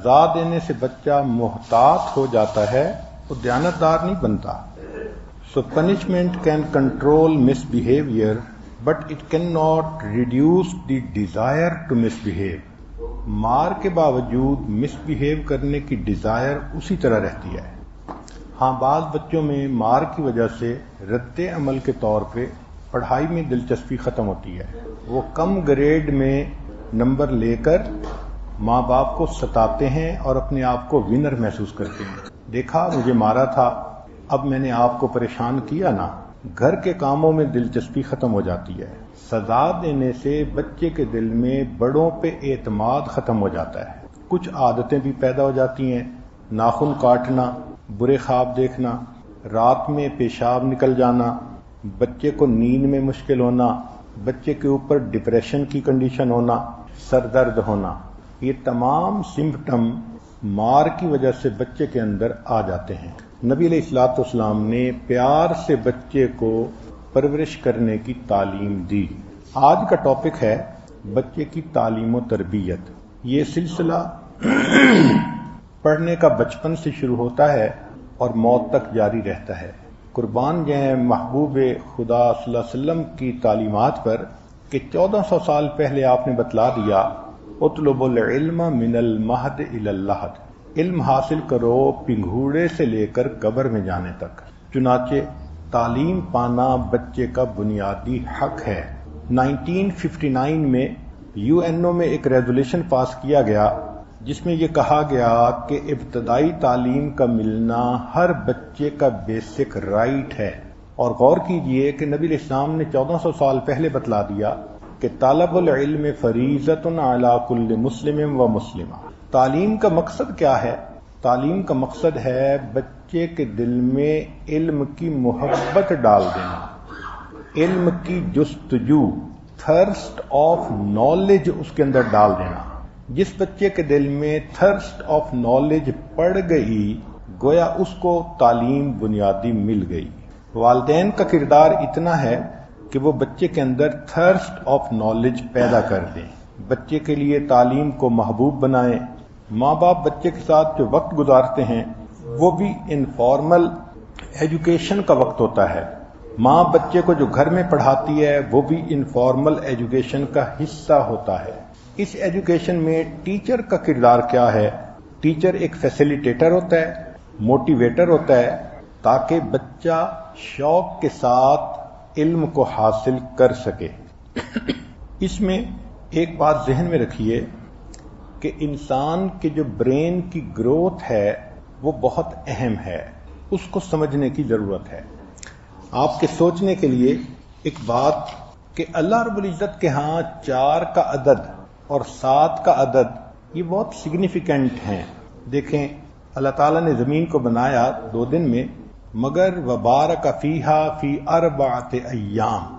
سزا دینے سے بچہ محتاط ہو جاتا ہے، وہ دیانتدار نہیں بنتا. So punishment can control misbehavior, but it cannot reduce the desire to misbehave. مار کے باوجود مس بہیو کرنے کی ڈیزائر اسی طرح رہتی ہے. ہاں، بعض بچوں میں مار کی وجہ سے رد عمل کے طور پہ پڑھائی میں دلچسپی ختم ہوتی ہے. وہ کم گریڈ میں نمبر لے کر ماں باپ کو ستاتے ہیں اور اپنے آپ کو ونر محسوس کرتے ہیں. دیکھا، مجھے مارا تھا، اب میں نے آپ کو پریشان کیا نا. گھر کے کاموں میں دلچسپی ختم ہو جاتی ہے. سزا دینے سے بچے کے دل میں بڑوں پہ اعتماد ختم ہو جاتا ہے. کچھ عادتیں بھی پیدا ہو جاتی ہیں، ناخن کاٹنا، برے خواب دیکھنا، رات میں پیشاب نکل جانا، بچے کو نیند میں مشکل ہونا، بچے کے اوپر ڈپریشن کی کنڈیشن ہونا، سر درد ہونا. یہ تمام سمپٹم مار کی وجہ سے بچے کے اندر آ جاتے ہیں. نبی علیہ الصلوۃ والسلام نے پیار سے بچے کو پرورش کرنے کی تعلیم دی. آج کا ٹاپک ہے بچے کی تعلیم و تربیت. یہ سلسلہ پڑھنے کا بچپن سے شروع ہوتا ہے اور موت تک جاری رہتا ہے. قربان جائیں محبوب خدا صلی اللہ علیہ وسلم کی تعلیمات پر کہ 1400 سال پہلے آپ نے بتلا دیا، اطلب العلم من المہد الی اللحد، علم حاصل کرو پنگھوڑے سے لے کر قبر میں جانے تک. چنانچہ تعلیم پانا بچے کا بنیادی حق ہے. 1959 میں UNO میں ایک ریزولوشن پاس کیا گیا جس میں یہ کہا گیا کہ ابتدائی تعلیم کا ملنا ہر بچے کا بیسک رائٹ ہے. اور غور کیجئے کہ نبی الاسلام نے 1400 سال پہلے بتلا دیا کہ طلب العلم فریضۃ علی کل مسلم و مسلمہ. تعلیم کا مقصد کیا ہے؟ تعلیم کا مقصد ہے بچے کے دل میں علم کی محبت ڈال دینا، علم کی جستجو، تھرسٹ آف نالج اس کے اندر ڈال دینا. جس بچے کے دل میں تھرسٹ آف نالج پڑ گئی، گویا اس کو تعلیم بنیادی مل گئی. والدین کا کردار اتنا ہے کہ وہ بچے کے اندر تھرسٹ آف نالج پیدا کر دیں، بچے کے لیے تعلیم کو محبوب بنائیں. ماں باپ بچے کے ساتھ جو وقت گزارتے ہیں وہ بھی انفارمل ایجوکیشن کا وقت ہوتا ہے. ماں بچے کو جو گھر میں پڑھاتی ہے وہ بھی انفارمل ایجوکیشن کا حصہ ہوتا ہے. اس ایجوکیشن میں ٹیچر کا کردار کیا ہے؟ ٹیچر ایک فیسیلیٹیٹر ہوتا ہے، موٹیویٹر ہوتا ہے تاکہ بچہ شوق کے ساتھ علم کو حاصل کر سکے. اس میں ایک بات ذہن میں رکھیے کہ انسان کے جو برین کی گروتھ ہے وہ بہت اہم ہے، اس کو سمجھنے کی ضرورت ہے. آپ کے سوچنے کے لیے ایک بات کہ اللہ رب العزت کے ہاں 4 کا عدد اور 7 کا عدد یہ بہت سگنیفیکنٹ ہیں. دیکھیں، اللہ تعالیٰ نے زمین کو بنایا 2 دن میں، مگر وبارک فیہا فی 4 ایام.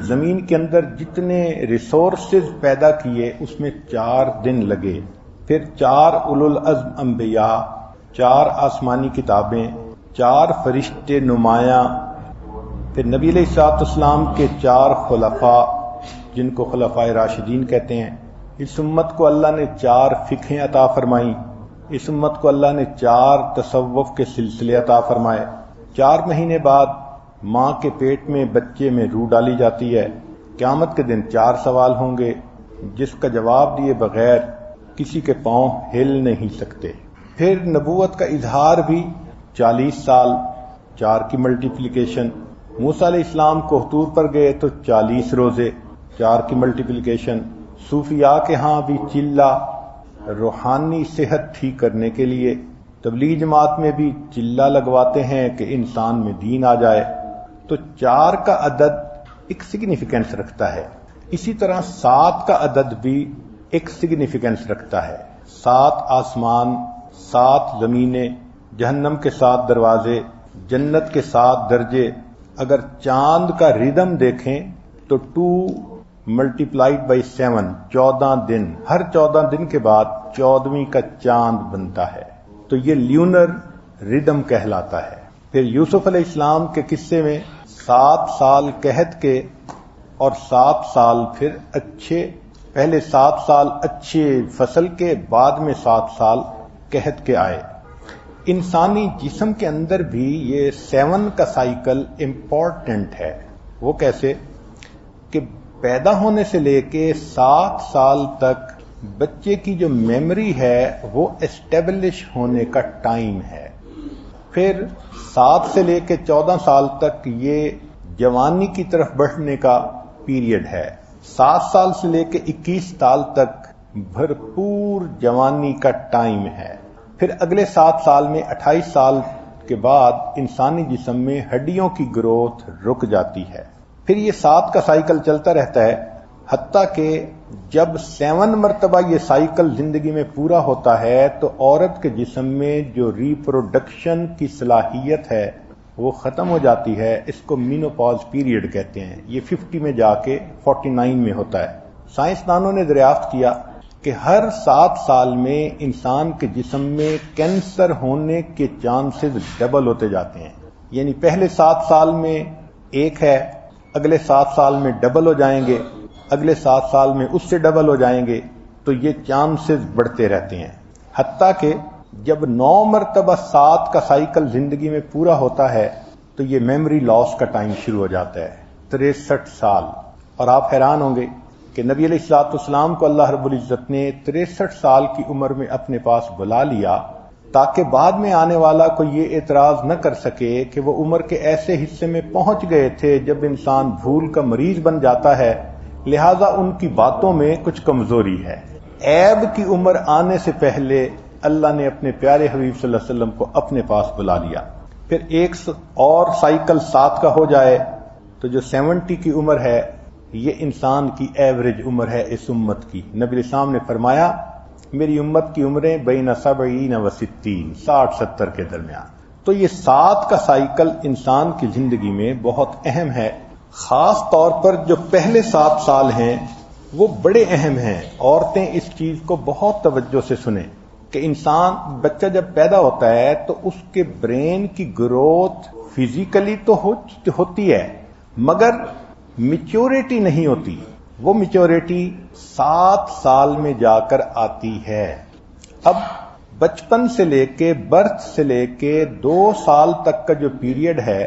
زمین کے اندر جتنے ریسورسز پیدا کیے اس میں 4 دن لگے. پھر 4 اولو العزم انبیاء، 4 آسمانی کتابیں، 4 فرشتے نمایاں، پھر نبی علیہ الصلوۃ والسلام کے 4 خلفاء جن کو خلفائے راشدین کہتے ہیں. اس امت کو اللہ نے 4 فقہیں عطا فرمائیں. اس امت کو اللہ نے 4 تصوف کے سلسلے عطا فرمائے. 4 مہینے بعد ماں کے پیٹ میں بچے میں روح ڈالی جاتی ہے. قیامت کے دن 4 سوال ہوں گے جس کا جواب دیے بغیر کسی کے پاؤں ہل نہیں سکتے. پھر نبوت کا اظہار بھی 40 سال، 4 کی ملٹیپلیکیشن. موسیٰ علیہ السلام کوہ پر گئے تو 40 روزے، 4 کی ملٹیپلیکیشن. صوفیاء کے ہاں بھی چلہ روحانی صحت ٹھیک کرنے کے لیے. تبلیغ جماعت میں بھی چلہ لگواتے ہیں کہ انسان میں دین آ جائے. تو 4 کا عدد ایک سگنیفیکنس رکھتا ہے. اسی طرح 7 کا عدد بھی ایک سگنیفیکنس رکھتا ہے. 7 آسمان، 7 زمینیں، جہنم کے 7 دروازے، جنت کے 7 درجے. اگر چاند کا ردم دیکھیں تو 2 ملٹیپلائڈ بائی 7، 14 دن. ہر 14 دن کے بعد 14ویں کا چاند بنتا ہے. تو یہ لیونر ردم کہلاتا ہے. پھر یوسف علیہ السلام کے قصے میں 7 سال قحط کے اور 7 سال پھر اچھے پہلے 7 سال اچھے فصل کے، بعد میں 7 سال قحط کے آئے۔ انسانی جسم کے اندر بھی یہ 7 کا سائیکل امپورٹنٹ ہے۔ وہ کیسے کہ پیدا ہونے سے لے کے 7 سال تک بچے کی جو میموری ہے وہ اسٹیبلش ہونے کا ٹائم ہے۔ پھر 7 سے لے کے 14 سال تک یہ جوانی کی طرف بڑھنے کا پیریڈ ہے۔ 7 سال سے لے کے 21 سال تک بھرپور جوانی کا ٹائم ہے۔ پھر اگلے 7 سال میں 28 سال کے بعد انسانی جسم میں ہڈیوں کی گروتھ رک جاتی ہے۔ پھر یہ 7 کا سائیکل چلتا رہتا ہے، حتیٰ کہ جب 7 مرتبہ یہ سائیکل زندگی میں پورا ہوتا ہے تو عورت کے جسم میں جو ریپروڈکشن کی صلاحیت ہے وہ ختم ہو جاتی ہے۔ اس کو مینوپاز پیریڈ کہتے ہیں۔ یہ 50 میں جا کے 49 میں ہوتا ہے۔ سائنسدانوں نے دریافت کیا کہ ہر 7 سال میں انسان کے جسم میں کینسر ہونے کے چانسز ڈبل ہوتے جاتے ہیں۔ یعنی پہلے 7 سال میں 1 ہے، اگلے 7 سال میں ڈبل ہو جائیں گے، اگلے 7 سال میں اس سے ڈبل ہو جائیں گے، تو یہ چانسز بڑھتے رہتے ہیں۔ حتیٰ کہ جب 9 مرتبہ 7 کا سائیکل زندگی میں پورا ہوتا ہے تو یہ میموری لاس کا ٹائم شروع ہو جاتا ہے، 63 سال۔ اور آپ حیران ہوں گے کہ نبی علیہ الصلوۃ والسلام کو اللہ رب العزت نے 63 سال کی عمر میں اپنے پاس بلا لیا تاکہ بعد میں آنے والا کو یہ اعتراض نہ کر سکے کہ وہ عمر کے ایسے حصے میں پہنچ گئے تھے جب انسان بھول کا مریض بن جاتا ہے، لہذا ان کی باتوں میں کچھ کمزوری ہے۔ عیب کی عمر آنے سے پہلے اللہ نے اپنے پیارے حبیب صلی اللہ علیہ وسلم کو اپنے پاس بلا لیا۔ پھر ایک اور سائیکل 7 کا ہو جائے تو جو 70 کی عمر ہے یہ انسان کی ایوریج عمر ہے اس امت کی۔ نبی علیہ السلام نے فرمایا میری امت کی عمریں بین 70 و 60، 60-70 کے درمیان۔ تو یہ 7 کا سائیکل انسان کی زندگی میں بہت اہم ہے۔ خاص طور پر جو پہلے 7 سال ہیں وہ بڑے اہم ہیں۔ عورتیں اس چیز کو بہت توجہ سے سنیں کہ بچہ جب پیدا ہوتا ہے تو اس کے برین کی گروتھ فزیکلی تو ہوتی ہے مگر میچورٹی نہیں ہوتی۔ وہ میچورٹی 7 سال میں جا کر آتی ہے۔ اب بچپن سے لے کے برتھ سے لے کے 2 سال تک کا جو پیریڈ ہے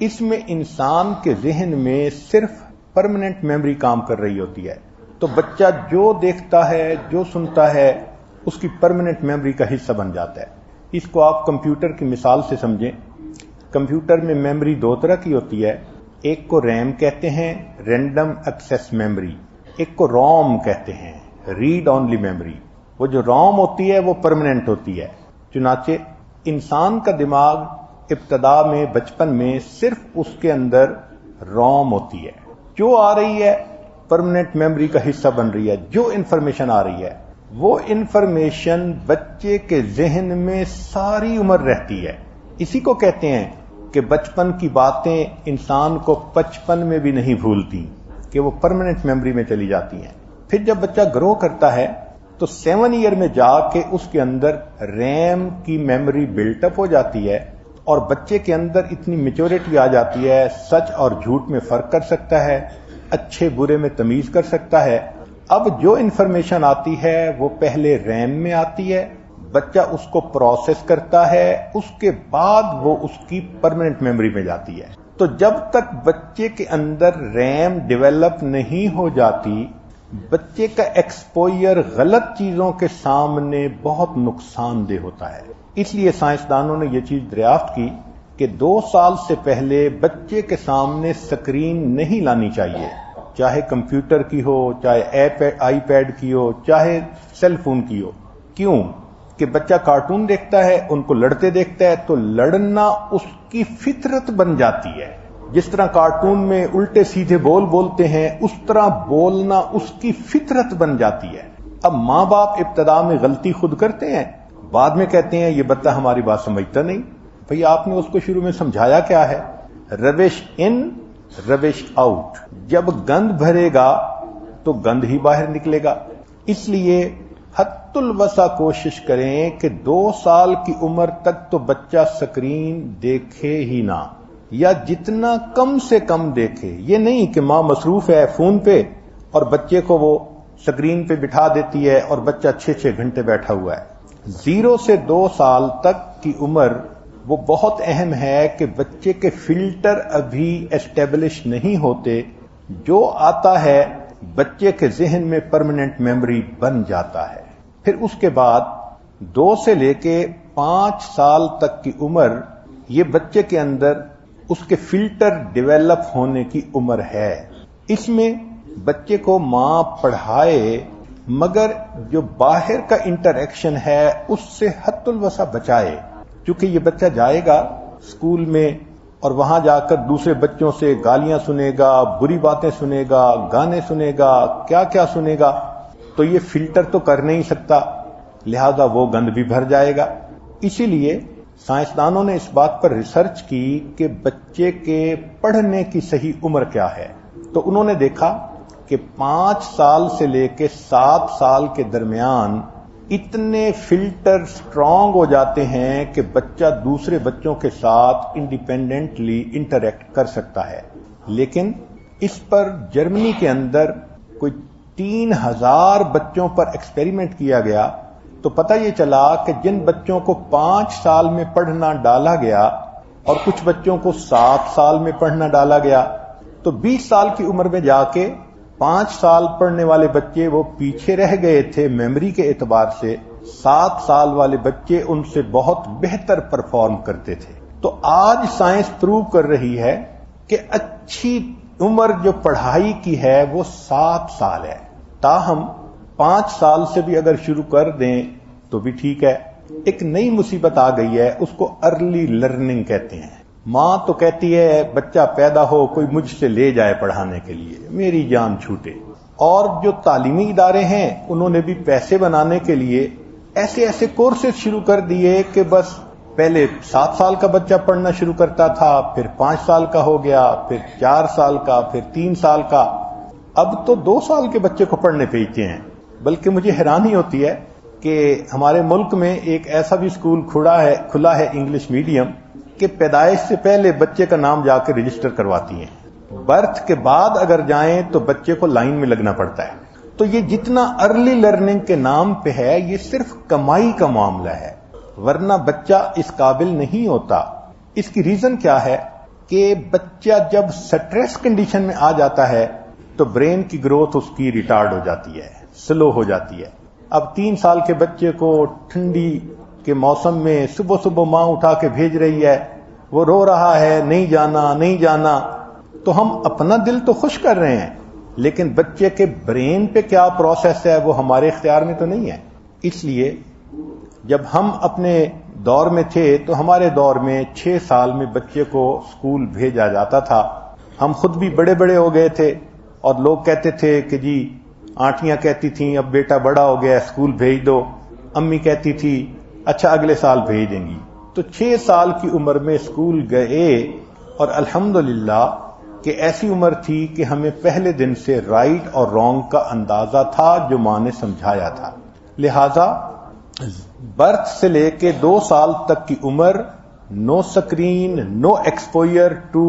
اس میں انسان کے ذہن میں صرف پرماننٹ میموری کام کر رہی ہوتی ہے۔ تو بچہ جو دیکھتا ہے جو سنتا ہے اس کی پرماننٹ میموری کا حصہ بن جاتا ہے۔ اس کو آپ کمپیوٹر کی مثال سے سمجھیں۔ کمپیوٹر میں میموری 2 طرح کی ہوتی ہے، ایک کو ریم کہتے ہیں، رینڈم ایکسیس میموری، ایک کو روم کہتے ہیں، ریڈ اونلی میموری۔ وہ جو روم ہوتی ہے وہ پرماننٹ ہوتی ہے۔ چنانچہ انسان کا دماغ ابتدا میں بچپن میں صرف اس کے اندر روم ہوتی ہے، جو آ رہی ہے پرماننٹ میموری کا حصہ بن رہی ہے۔ جو انفارمیشن آ رہی ہے وہ انفارمیشن بچے کے ذہن میں ساری عمر رہتی ہے۔ اسی کو کہتے ہیں کہ بچپن کی باتیں انسان کو 55 میں بھی نہیں بھولتی، کہ وہ پرماننٹ میموری میں چلی جاتی ہیں۔ پھر جب بچہ گرو کرتا ہے تو 7 ایئر میں جا کے اس کے اندر ریم کی میموری بلٹ اپ ہو جاتی ہے اور بچے کے اندر اتنی میچورٹی آ جاتی ہے، سچ اور جھوٹ میں فرق کر سکتا ہے، اچھے برے میں تمیز کر سکتا ہے۔ اب جو انفارمیشن آتی ہے وہ پہلے ریم میں آتی ہے، بچہ اس کو پروسیس کرتا ہے، اس کے بعد وہ اس کی پرماننٹ میموری میں جاتی ہے۔ تو جب تک بچے کے اندر ریم ڈیولپ نہیں ہو جاتی، بچے کا ایکسپوئر غلط چیزوں کے سامنے بہت نقصان دہ ہوتا ہے۔ اس لیے سائنسدانوں نے یہ چیز دریافت کی کہ 2 سال سے پہلے بچے کے سامنے سکرین نہیں لانی چاہیے، چاہے کمپیوٹر کی ہو، چاہے آئی پیڈ کی ہو، چاہے سیل فون کی ہو۔ کیوں؟ کہ بچہ کارٹون دیکھتا ہے، ان کو لڑتے دیکھتا ہے تو لڑنا اس کی فطرت بن جاتی ہے۔ جس طرح کارٹون میں الٹے سیدھے بولتے ہیں اس طرح بولنا اس کی فطرت بن جاتی ہے۔ اب ماں باپ ابتدا میں غلطی خود کرتے ہیں، بعد میں کہتے ہیں یہ بچہ ہماری بات سمجھتا نہیں۔ بھئی آپ نے اس کو شروع میں سمجھایا کیا ہے؟ روش ان روش آؤٹ۔ جب گند بھرے گا تو گند ہی باہر نکلے گا۔ اس لیے حد الوسع کوشش کریں کہ 2 سال کی عمر تک تو بچہ سکرین دیکھے ہی نہ، یا جتنا کم سے کم دیکھے۔ یہ نہیں کہ ماں مصروف ہے فون پہ اور بچے کو وہ سکرین پہ بٹھا دیتی ہے اور بچہ 6 گھنٹے بیٹھا ہوا ہے۔ 0 سے 2 سال تک کی عمر وہ بہت اہم ہے کہ بچے کے فلٹر ابھی اسٹیبلش نہیں ہوتے، جو آتا ہے بچے کے ذہن میں پرماننٹ میموری بن جاتا ہے۔ پھر اس کے بعد 2 سے لے کے 5 سال تک کی عمر یہ بچے کے اندر اس کے فلٹر ڈیولپ ہونے کی عمر ہے۔ اس میں بچے کو ماں پڑھائے مگر جو باہر کا انٹریکشن ہے اس سے حد الوسع بچائے، کیونکہ یہ بچہ جائے گا اسکول میں اور وہاں جا کر دوسرے بچوں سے گالیاں سنے گا، بری باتیں سنے گا، گانے سنے گا، کیا کیا سنے گا، تو یہ فلٹر تو کر نہیں سکتا، لہذا وہ گند بھی بھر جائے گا۔ اسی لیے سائنسدانوں نے اس بات پر ریسرچ کی کہ بچے کے پڑھنے کی صحیح عمر کیا ہے، تو انہوں نے دیکھا کہ 5 سال سے لے کے 7 سال کے درمیان اتنے فلٹر سٹرونگ ہو جاتے ہیں کہ بچہ دوسرے بچوں کے ساتھ انڈیپینڈنٹلی انٹریکٹ کر سکتا ہے۔ لیکن اس پر جرمنی کے اندر کوئی 3000 بچوں پر ایکسپیریمنٹ کیا گیا تو پتہ یہ چلا کہ جن بچوں کو 5 سال میں پڑھنا ڈالا گیا اور کچھ بچوں کو 7 سال میں پڑھنا ڈالا گیا تو 20 سال کی عمر میں جا کے 5 سال پڑھنے والے بچے وہ پیچھے رہ گئے تھے میموری کے اعتبار سے، 7 سال والے بچے ان سے بہت بہتر پرفارم کرتے تھے۔ تو آج سائنس پروو کر رہی ہے کہ اچھی عمر جو پڑھائی کی ہے وہ 7 سال ہے، تاہم 5 سال سے بھی اگر شروع کر دیں تو بھی ٹھیک ہے۔ ایک نئی مصیبت آ گئی ہے، اس کو ارلی لرننگ کہتے ہیں۔ ماں تو کہتی ہے بچہ پیدا ہو کوئی مجھ سے لے جائے پڑھانے کے لیے، میری جان چھوٹے۔ اور جو تعلیمی ادارے ہیں انہوں نے بھی پیسے بنانے کے لیے ایسے ایسے کورسز شروع کر دیے کہ بس پہلے 7 سال کا بچہ پڑھنا شروع کرتا تھا، پھر 5 سال کا ہو گیا، پھر 4 سال کا، پھر 3 سال کا، اب تو 2 سال کے بچے کو پڑھنے بھیجتے ہیں۔ بلکہ مجھے حیرانی ہوتی ہے کہ ہمارے ملک میں ایک ایسا بھی اسکول کھلا ہے انگلش میڈیم کہ پیدائش سے پہلے بچے کا نام جا کے رجسٹر کرواتی ہیں، برتھ کے بعد اگر جائیں تو بچے کو لائن میں لگنا پڑتا ہے۔ تو یہ جتنا ارلی لرننگ کے نام پہ ہے یہ صرف کمائی کا معاملہ ہے، ورنہ بچہ اس قابل نہیں ہوتا۔ اس کی ریزن کیا ہے کہ بچہ جب سٹریس کنڈیشن میں آ جاتا ہے تو برین کی گروتھ اس کی ریٹارڈ ہو جاتی ہے، سلو ہو جاتی ہے۔ اب 3 سال کے بچے کو ٹھنڈی کے موسم میں صبح صبح ماں اٹھا کے بھیج رہی ہے، وہ رو رہا ہے نہیں جانا نہیں جانا، تو ہم اپنا دل تو خوش کر رہے ہیں لیکن بچے کے برین پہ کیا پروسیس ہے وہ ہمارے اختیار میں تو نہیں ہے۔ اس لیے جب ہم اپنے دور میں تھے تو ہمارے دور میں 6 سال میں بچے کو اسکول بھیجا جاتا تھا۔ ہم خود بھی بڑے بڑے ہو گئے تھے اور لوگ کہتے تھے کہ جی آنٹیاں کہتی تھیں اب بیٹا بڑا ہو گیا اسکول بھیج دو، امی کہتی تھی اچھا اگلے سال بھیج دیں گی۔ تو 6 سال کی عمر میں اسکول گئے اور الحمدللہ کہ ایسی عمر تھی کہ ہمیں پہلے دن سے رائٹ اور رانگ کا اندازہ تھا جو ماں نے سمجھایا تھا۔ لہذا برتھ سے لے کے 2 سال تک کی عمر no screen, no exposure to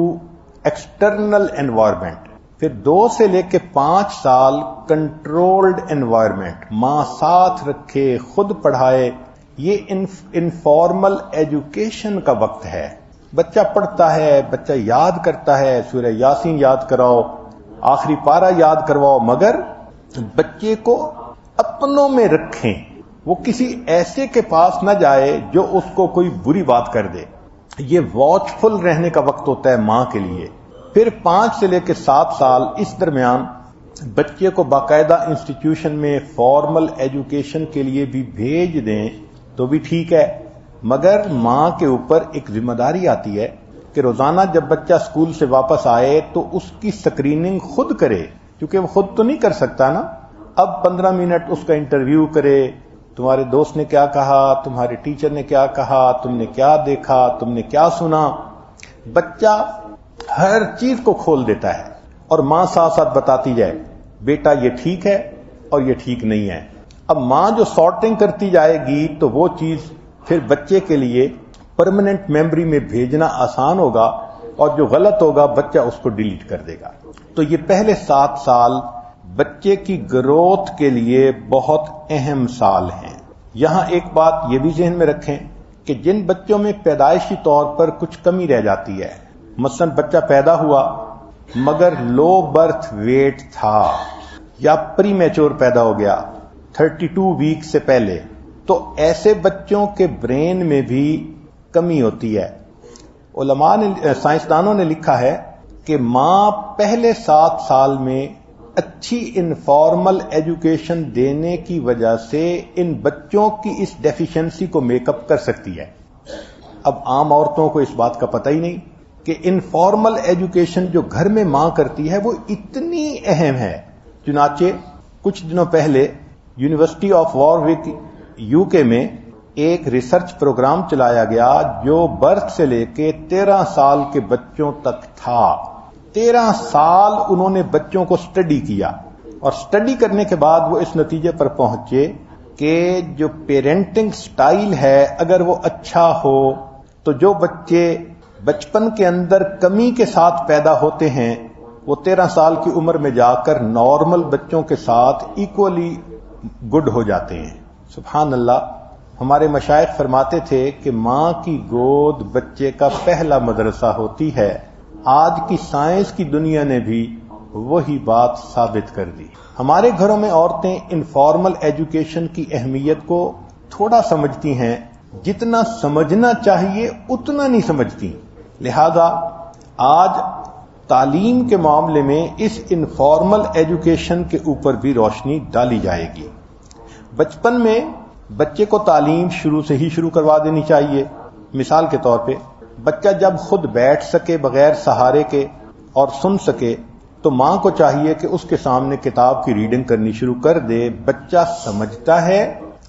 external environment, پھر 2 سے لے کے 5 سال کنٹرولڈ انوائرمنٹ، ماں ساتھ رکھے خود پڑھائے، یہ انفارمل ایجوکیشن کا وقت ہے۔ بچہ پڑھتا ہے، بچہ یاد کرتا ہے، سورہ یاسین یاد کراؤ، آخری پارہ یاد کرواؤ، مگر بچے کو اپنوں میں رکھیں، وہ کسی ایسے کے پاس نہ جائے جو اس کو کوئی بری بات کر دے۔ یہ واچ فل رہنے کا وقت ہوتا ہے ماں کے لیے۔ پھر 5 سے لے کے 7 سال اس درمیان بچے کو باقاعدہ انسٹیٹیوشن میں فارمل ایجوکیشن کے لیے بھی بھیج دیں تو بھی ٹھیک ہے، مگر ماں کے اوپر ایک ذمہ داری آتی ہے کہ روزانہ جب بچہ اسکول سے واپس آئے تو اس کی سکریننگ خود کرے، کیونکہ وہ خود تو نہیں کر سکتا نا۔ اب 15 منٹ اس کا انٹرویو کرے، تمہارے دوست نے کیا کہا، تمہارے ٹیچر نے کیا کہا، تم نے کیا دیکھا، تم نے کیا سنا۔ بچہ ہر چیز کو کھول دیتا ہے اور ماں ساتھ ساتھ بتاتی جائے بیٹا یہ ٹھیک ہے اور یہ ٹھیک نہیں ہے۔ اب ماں جو سارٹنگ کرتی جائے گی تو وہ چیز پھر بچے کے لیے پرماننٹ میموری میں بھیجنا آسان ہوگا اور جو غلط ہوگا بچہ اس کو ڈیلیٹ کر دے گا۔ تو یہ پہلے 7 سال بچے کی گروتھ کے لیے بہت اہم سال ہیں۔ یہاں ایک بات یہ بھی ذہن میں رکھیں کہ جن بچوں میں پیدائشی طور پر کچھ کمی رہ جاتی ہے، مثلا بچہ پیدا ہوا مگر لو برتھ ویٹ تھا یا پری میچور پیدا ہو گیا 32 ویک سے پہلے، تو ایسے بچوں کے برین میں بھی کمی ہوتی ہے۔ علماء نے، سائنسدانوں نے لکھا ہے کہ ماں پہلے 7 سال میں اچھی انفارمل ایجوکیشن دینے کی وجہ سے ان بچوں کی اس ڈیفیشنسی کو میک اپ کر سکتی ہے۔ اب عام عورتوں کو اس بات کا پتہ ہی نہیں کہ انفارمل ایجوکیشن جو گھر میں ماں کرتی ہے وہ اتنی اہم ہے۔ چنانچہ کچھ دنوں پہلے یونیورسٹی آف واروک UK میں ایک ریسرچ پروگرام چلایا گیا جو برتھ سے لے کے 13 سال کے بچوں تک تھا۔ 13 سال انہوں نے بچوں کو اسٹڈی کیا، اور اسٹڈی کرنے کے بعد وہ اس نتیجے پر پہنچے کہ جو پیرنٹنگ سٹائل ہے اگر وہ اچھا ہو تو جو بچے بچپن کے اندر کمی کے ساتھ پیدا ہوتے ہیں وہ 13 سال کی عمر میں جا کر نارمل بچوں کے ساتھ ایکولی گڈ ہو جاتے ہیں۔ سبحان اللہ، ہمارے مشائخ فرماتے تھے کہ ماں کی گود بچے کا پہلا مدرسہ ہوتی ہے۔ آج کی سائنس کی دنیا نے بھی وہی بات ثابت کر دی۔ ہمارے گھروں میں عورتیں انفارمل ایجوکیشن کی اہمیت کو تھوڑا سمجھتی ہیں، جتنا سمجھنا چاہیے اتنا نہیں سمجھتی، لہذا آج تعلیم کے معاملے میں اس انفارمل ایجوکیشن کے اوپر بھی روشنی ڈالی جائے گی۔ بچپن میں بچے کو تعلیم شروع سے ہی شروع کروا دینی چاہیے۔ مثال کے طور پہ بچہ جب خود بیٹھ سکے بغیر سہارے کے اور سن سکے تو ماں کو چاہیے کہ اس کے سامنے کتاب کی ریڈنگ کرنی شروع کر دے۔ بچہ سمجھتا ہے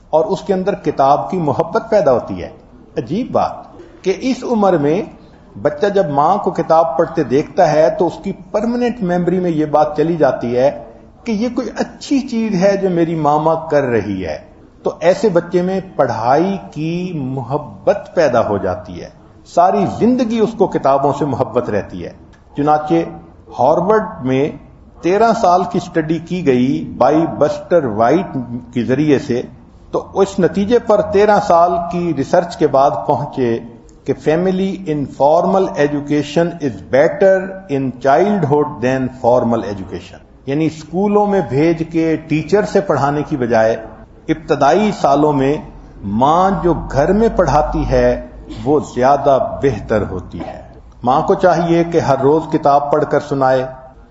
اور اس کے اندر کتاب کی محبت پیدا ہوتی ہے۔ عجیب بات کہ اس عمر میں بچہ جب ماں کو کتاب پڑھتے دیکھتا ہے تو اس کی پرماننٹ میموری میں یہ بات چلی جاتی ہے کہ یہ کوئی اچھی چیز ہے جو میری ماما کر رہی ہے، تو ایسے بچے میں پڑھائی کی محبت پیدا ہو جاتی ہے، ساری زندگی اس کو کتابوں سے محبت رہتی ہے۔ چنانچہ ہارورڈ میں 13 سال کی اسٹڈی کی گئی بائی بسٹر وائٹ کے ذریعے سے، تو اس نتیجے پر 13 سال کی ریسرچ کے بعد پہنچے کہ family informal education is better in childhood than formal education, یعنی اسکولوں میں بھیج کے ٹیچر سے پڑھانے کی بجائے ابتدائی سالوں میں ماں جو گھر میں پڑھاتی ہے وہ زیادہ بہتر ہوتی ہے۔ ماں کو چاہیے کہ ہر روز کتاب پڑھ کر سنائے،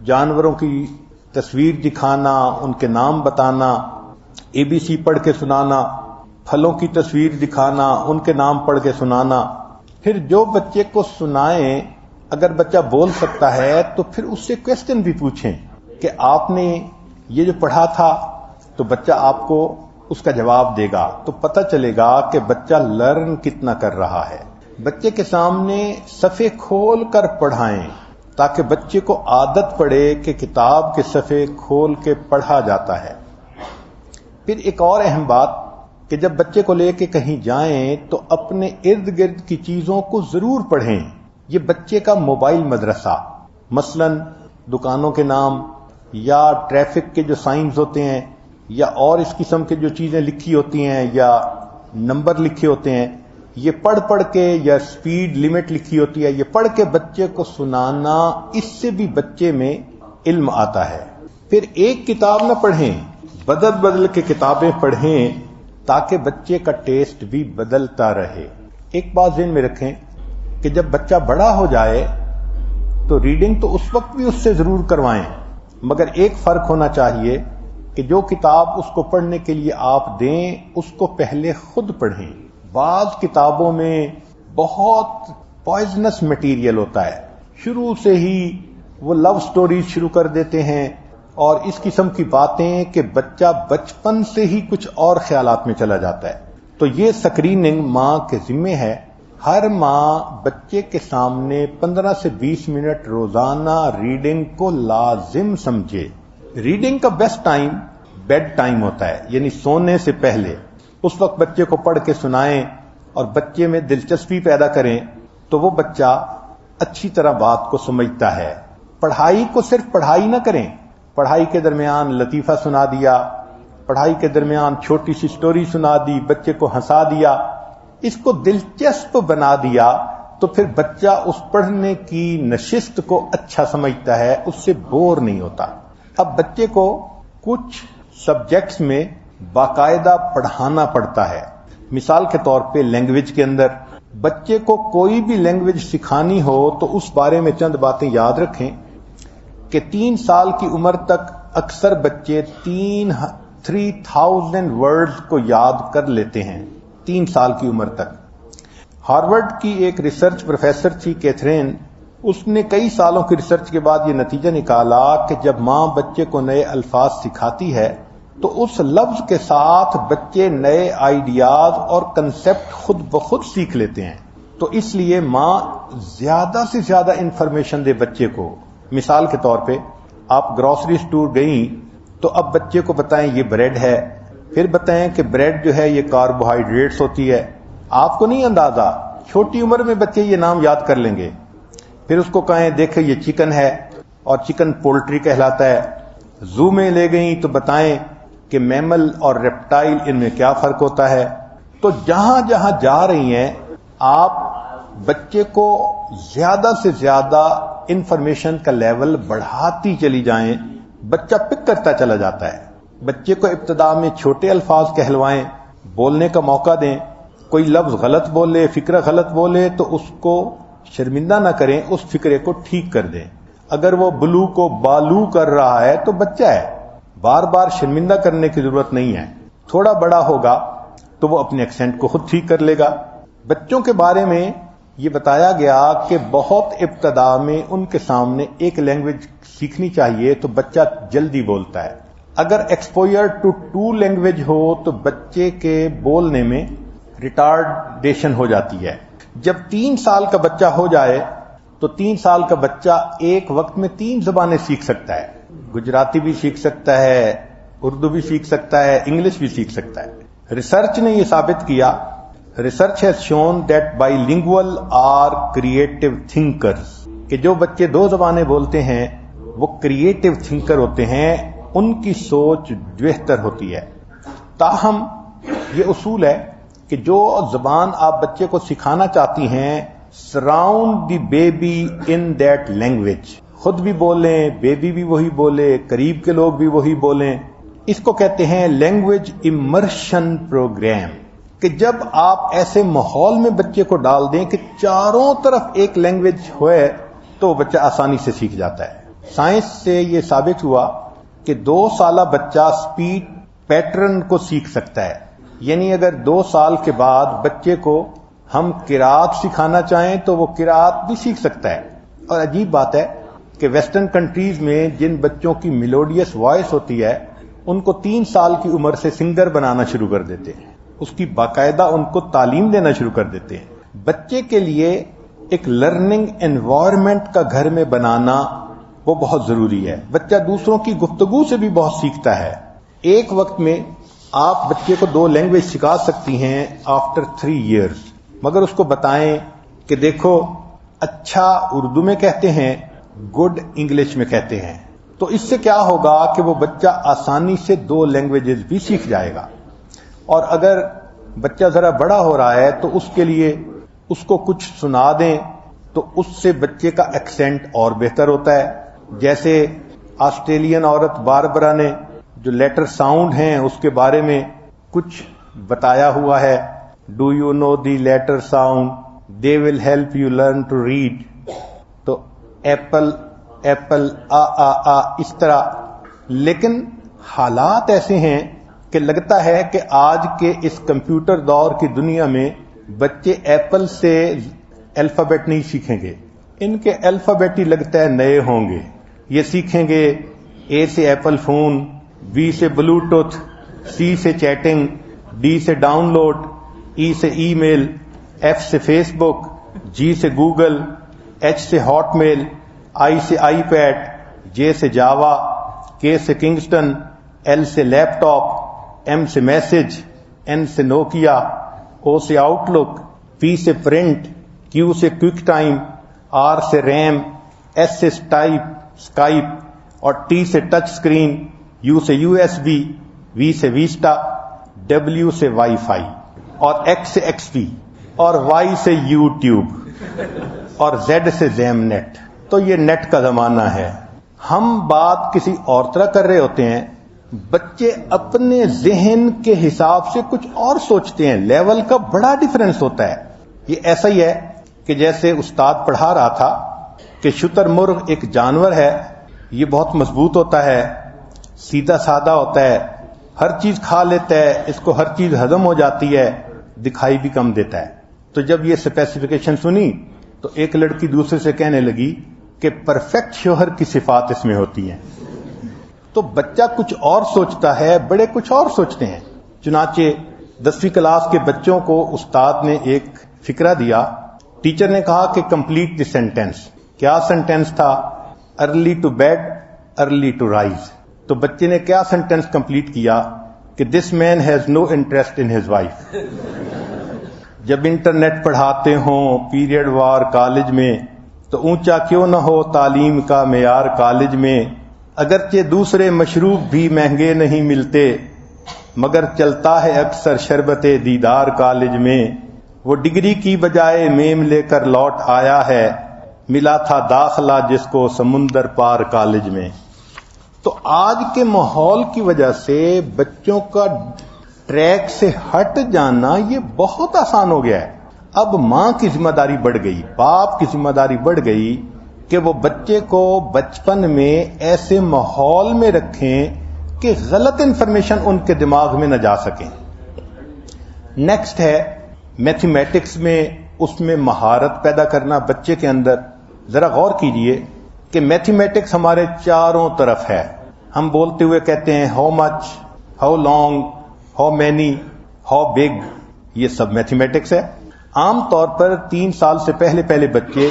جانوروں کی تصویر دکھانا، ان کے نام بتانا، ABC پڑھ کے سنانا، پھلوں کی تصویر دکھانا، ان کے نام پڑھ کے سنانا۔ پھر جو بچے کو سنائیں، اگر بچہ بول سکتا ہے تو پھر اس سے کویسچن بھی پوچھیں کہ آپ نے یہ جو پڑھا تھا، تو بچہ آپ کو اس کا جواب دے گا تو پتہ چلے گا کہ بچہ لرن کتنا کر رہا ہے۔ بچے کے سامنے صفحے کھول کر پڑھائیں تاکہ بچے کو عادت پڑے کہ کتاب کے صفحے کھول کے پڑھا جاتا ہے۔ پھر ایک اور اہم بات کہ جب بچے کو لے کے کہیں جائیں تو اپنے ارد گرد کی چیزوں کو ضرور پڑھیں۔ یہ بچے کا موبائل مدرسہ، مثلا دکانوں کے نام یا ٹریفک کے جو سائنز ہوتے ہیں یا اور اس قسم کے جو چیزیں لکھی ہوتی ہیں یا نمبر لکھے ہوتے ہیں، یہ پڑھ پڑھ کے، یا سپیڈ لمٹ لکھی ہوتی ہے، یہ پڑھ کے بچے کو سنانا، اس سے بھی بچے میں علم آتا ہے۔ پھر ایک کتاب نہ پڑھیں، بدل بدل کے کتابیں پڑھیں تاکہ بچے کا ٹیسٹ بھی بدلتا رہے۔ ایک بات ذہن میں رکھیں کہ جب بچہ بڑا ہو جائے تو ریڈنگ تو اس وقت بھی اس سے ضرور کروائیں، مگر ایک فرق ہونا چاہیے کہ جو کتاب اس کو پڑھنے کے لیے آپ دیں اس کو پہلے خود پڑھیں۔ بعض کتابوں میں بہت پوائزنس مٹیریل ہوتا ہے، شروع سے ہی وہ لو سٹوریز شروع کر دیتے ہیں اور اس قسم کی باتیں کہ بچہ بچپن سے ہی کچھ اور خیالات میں چلا جاتا ہے۔ تو یہ سکریننگ ماں کے ذمہ ہے۔ ہر ماں بچے کے سامنے 15 سے 20 منٹ روزانہ ریڈنگ کو لازم سمجھے۔ ریڈنگ کا بیسٹ ٹائم بیڈ ٹائم ہوتا ہے، یعنی سونے سے پہلے۔ اس وقت بچے کو پڑھ کے سنائیں اور بچے میں دلچسپی پیدا کریں تو وہ بچہ اچھی طرح بات کو سمجھتا ہے۔ پڑھائی کو صرف پڑھائی نہ کریں، پڑھائی کے درمیان لطیفہ سنا دیا، پڑھائی کے درمیان چھوٹی سی سٹوری سنا دی، بچے کو ہنسا دیا، اس کو دلچسپ بنا دیا، تو پھر بچہ اس پڑھنے کی نشست کو اچھا سمجھتا ہے، اس سے بور نہیں ہوتا۔ اب بچے کو کچھ سبجیکٹس میں باقاعدہ پڑھانا پڑتا ہے۔ مثال کے طور پہ لینگویج کے اندر بچے کو کوئی بھی لینگویج سکھانی ہو تو اس بارے میں چند باتیں یاد رکھیں کہ 3 سال کی عمر تک اکثر بچے 3000 ورڈز کو یاد کر لیتے ہیں 3 سال کی عمر تک۔ ہارورڈ کی ایک ریسرچ پروفیسر تھی کیتھرین، اس نے کئی سالوں کی ریسرچ کے بعد یہ نتیجہ نکالا کہ جب ماں بچے کو نئے الفاظ سکھاتی ہے تو اس لفظ کے ساتھ بچے نئے آئیڈیاز اور کنسپٹ خود بخود سیکھ لیتے ہیں۔ تو اس لیے ماں زیادہ سے زیادہ انفارمیشن دے بچے کو۔ مثال کے طور پہ آپ گروسری سٹور گئیں تو اب بچے کو بتائیں یہ بریڈ ہے، پھر بتائیں کہ بریڈ جو ہے یہ کاربوہائیڈریٹس ہوتی ہے۔ آپ کو نہیں اندازہ، چھوٹی عمر میں بچے یہ نام یاد کر لیں گے۔ پھر اس کو کہیں دیکھیں یہ چکن ہے اور چکن پولٹری کہلاتا ہے۔ زو میں لے گئیں تو بتائیں کہ میمل اور ریپٹائل ان میں کیا فرق ہوتا ہے۔ تو جہاں جہاں جا رہی ہیں آپ بچے کو زیادہ سے زیادہ انفارمیشن کا لیول بڑھاتی چلی جائیں، بچہ پک کرتا چلا جاتا ہے۔ بچے کو ابتدا میں چھوٹے الفاظ کہلوائیں، بولنے کا موقع دیں، کوئی لفظ غلط بولے، فکرہ غلط بولے تو اس کو شرمندہ نہ کریں، اس فکرے کو ٹھیک کر دیں۔ اگر وہ بلو کو بالو کر رہا ہے تو بچہ ہے، بار بار شرمندہ کرنے کی ضرورت نہیں ہے۔ تھوڑا بڑا ہوگا تو وہ اپنے ایکسنٹ کو خود ٹھیک کر لے گا۔ بچوں کے بارے میں یہ بتایا گیا کہ بہت ابتدا میں ان کے سامنے ایک لینگویج سیکھنی چاہیے تو بچہ جلدی بولتا ہے۔ اگر ایکسپوئر ٹو 2 لینگویج ہو تو بچے کے بولنے میں ریٹارڈیشن ہو جاتی ہے۔ جب 3 سال کا بچہ ہو جائے تو 3 سال کا بچہ ایک وقت میں 3 زبانیں سیکھ سکتا ہے، گجراتی بھی سیکھ سکتا ہے، اردو بھی سیکھ سکتا ہے، انگلش بھی سیکھ سکتا ہے۔ ریسرچ نے یہ ثابت کیا، research has shown that bilingual are creative thinkers, کہ جو بچے 2 زبانیں بولتے ہیں وہ کریٹو تھنکر ہوتے ہیں، ان کی سوچ بہتر ہوتی ہے۔ تاہم یہ اصول ہے کہ جو زبان آپ بچے کو سکھانا چاہتی ہیں، surround the baby in that language, خود بھی بولیں، بیبی بھی وہی بولے، قریب کے لوگ بھی وہی بولیں۔ اس کو کہتے ہیں لینگویج امرشن پروگرام، کہ جب آپ ایسے ماحول میں بچے کو ڈال دیں کہ چاروں طرف ایک لینگویج ہوئے تو بچہ آسانی سے سیکھ جاتا ہے۔ سائنس سے یہ ثابت ہوا کہ 2 سالہ بچہ سپیڈ پیٹرن کو سیکھ سکتا ہے، یعنی اگر 2 سال کے بعد بچے کو ہم قرات سکھانا چاہیں تو وہ قرات بھی سیکھ سکتا ہے۔ اور عجیب بات ہے کہ ویسٹرن کنٹریز میں جن بچوں کی میلوڈیس وائس ہوتی ہے ان کو 3 سال کی عمر سے سنگر بنانا شروع کر دیتے ہیں، اس کی باقاعدہ ان کو تعلیم دینا شروع کر دیتے ہیں۔ بچے کے لیے ایک لرننگ انوائرمنٹ کا گھر میں بنانا وہ بہت ضروری ہے۔ بچہ دوسروں کی گفتگو سے بھی بہت سیکھتا ہے۔ ایک وقت میں آپ بچے کو 2 لینگویج سکھا سکتی ہیں آفٹر 3 ایئرز، مگر اس کو بتائیں کہ دیکھو اچھا اردو میں کہتے ہیں، گڈ انگلش میں کہتے ہیں، تو اس سے کیا ہوگا کہ وہ بچہ آسانی سے 2 لینگویجز بھی سیکھ جائے گا۔ اور اگر بچہ ذرا بڑا ہو رہا ہے تو اس کے لیے اس کو کچھ سنا دیں تو اس سے بچے کا ایکسنٹ اور بہتر ہوتا ہے۔ جیسے آسٹریلین عورت باربرا نے جو لیٹر ساؤنڈ ہیں اس کے بارے میں کچھ بتایا ہوا ہے، do you know the letter sound they will help you learn to read, تو ایپل ایپل آ اس طرح۔ لیکن حالات ایسے ہیں کہ لگتا ہے کہ آج کے اس کمپیوٹر دور کی دنیا میں بچے ایپل سے الفابیٹ نہیں سیکھیں گے، ان کے الفابیٹ ہی لگتا ہے نئے ہوں گے۔ یہ سیکھیں گے اے سے ایپل فون، بی سے بلوٹوتھ، سی سے چیٹنگ، ڈی سے ڈاؤن لوڈ، ای سے ای میل، ایف سے فیس بک، جی سے گوگل، ایچ سے ہاٹ میل، آئی سے آئی پیڈ، جے سے جاوا، کے سے کنگسٹن، ایل سے لیپ ٹاپ، ایم سے میسج، این سے نوکیا، او سے آؤٹ لک، پی سے پرنٹ، کیو سے کوئک ٹائم، آر سے ریم، ایس سے اسکائپ، اور ٹی سے ٹچ اسکرین، یو سے USB، وی سے ویسٹا، ڈبلیو سے وائی فائی، اور ایکس سے XP، اور وائی سے YouTube، اور زیڈ سے زیم نیٹ. تو یہ نیٹ کا زمانہ ہے. ہم بات کسی اور طرح کر رہے ہوتے ہیں، بچے اپنے ذہن کے حساب سے کچھ اور سوچتے ہیں. لیول کا بڑا ڈفرنس ہوتا ہے. یہ ایسا ہی ہے کہ جیسے استاد پڑھا رہا تھا کہ شتر مرغ ایک جانور ہے، یہ بہت مضبوط ہوتا ہے، سیدھا سادہ ہوتا ہے، ہر چیز کھا لیتا ہے، اس کو ہر چیز ہضم ہو جاتی ہے، دکھائی بھی کم دیتا ہے. تو جب یہ اسپیسیفکیشن سنی تو ایک لڑکی دوسرے سے کہنے لگی کہ پرفیکٹ شوہر کی صفات اس میں ہوتی ہیں. تو بچہ کچھ اور سوچتا ہے، بڑے کچھ اور سوچتے ہیں. چنانچہ 10ویں کلاس کے بچوں کو استاد نے ایک فقرہ دیا. ٹیچر نے کہا کہ کمپلیٹ دی سینٹینس. کیا سینٹینس تھا؟ Early to bed early to rise. تو بچے نے کیا سینٹینس کمپلیٹ کیا کہ this man has no interest in his wife. جب انٹرنیٹ پڑھاتے ہوں پیریڈ وار کالج میں تو اونچا کیوں نہ ہو تعلیم کا معیار کالج میں. اگرچہ دوسرے مشروب بھی مہنگے نہیں ملتے مگر چلتا ہے اکثر شربت دیدار کالج میں. وہ ڈگری کی بجائے میم لے کر لوٹ آیا ہے، ملا تھا داخلہ جس کو سمندر پار کالج میں. تو آج کے ماحول کی وجہ سے بچوں کا ٹریک سے ہٹ جانا یہ بہت آسان ہو گیا ہے. اب ماں کی ذمہ داری بڑھ گئی، باپ کی ذمہ داری بڑھ گئی کہ وہ بچے کو بچپن میں ایسے ماحول میں رکھیں کہ غلط انفارمیشن ان کے دماغ میں نہ جا سکیں. نیکسٹ ہے میتھمیٹکس میں، اس میں مہارت پیدا کرنا بچے کے اندر. ذرا غور کیجئے کہ میتھمیٹکس ہمارے چاروں طرف ہے. ہم بولتے ہوئے کہتے ہیں how much, how long, how many, how big, یہ سب میتھمیٹکس ہے. عام طور پر 3 سال سے پہلے بچے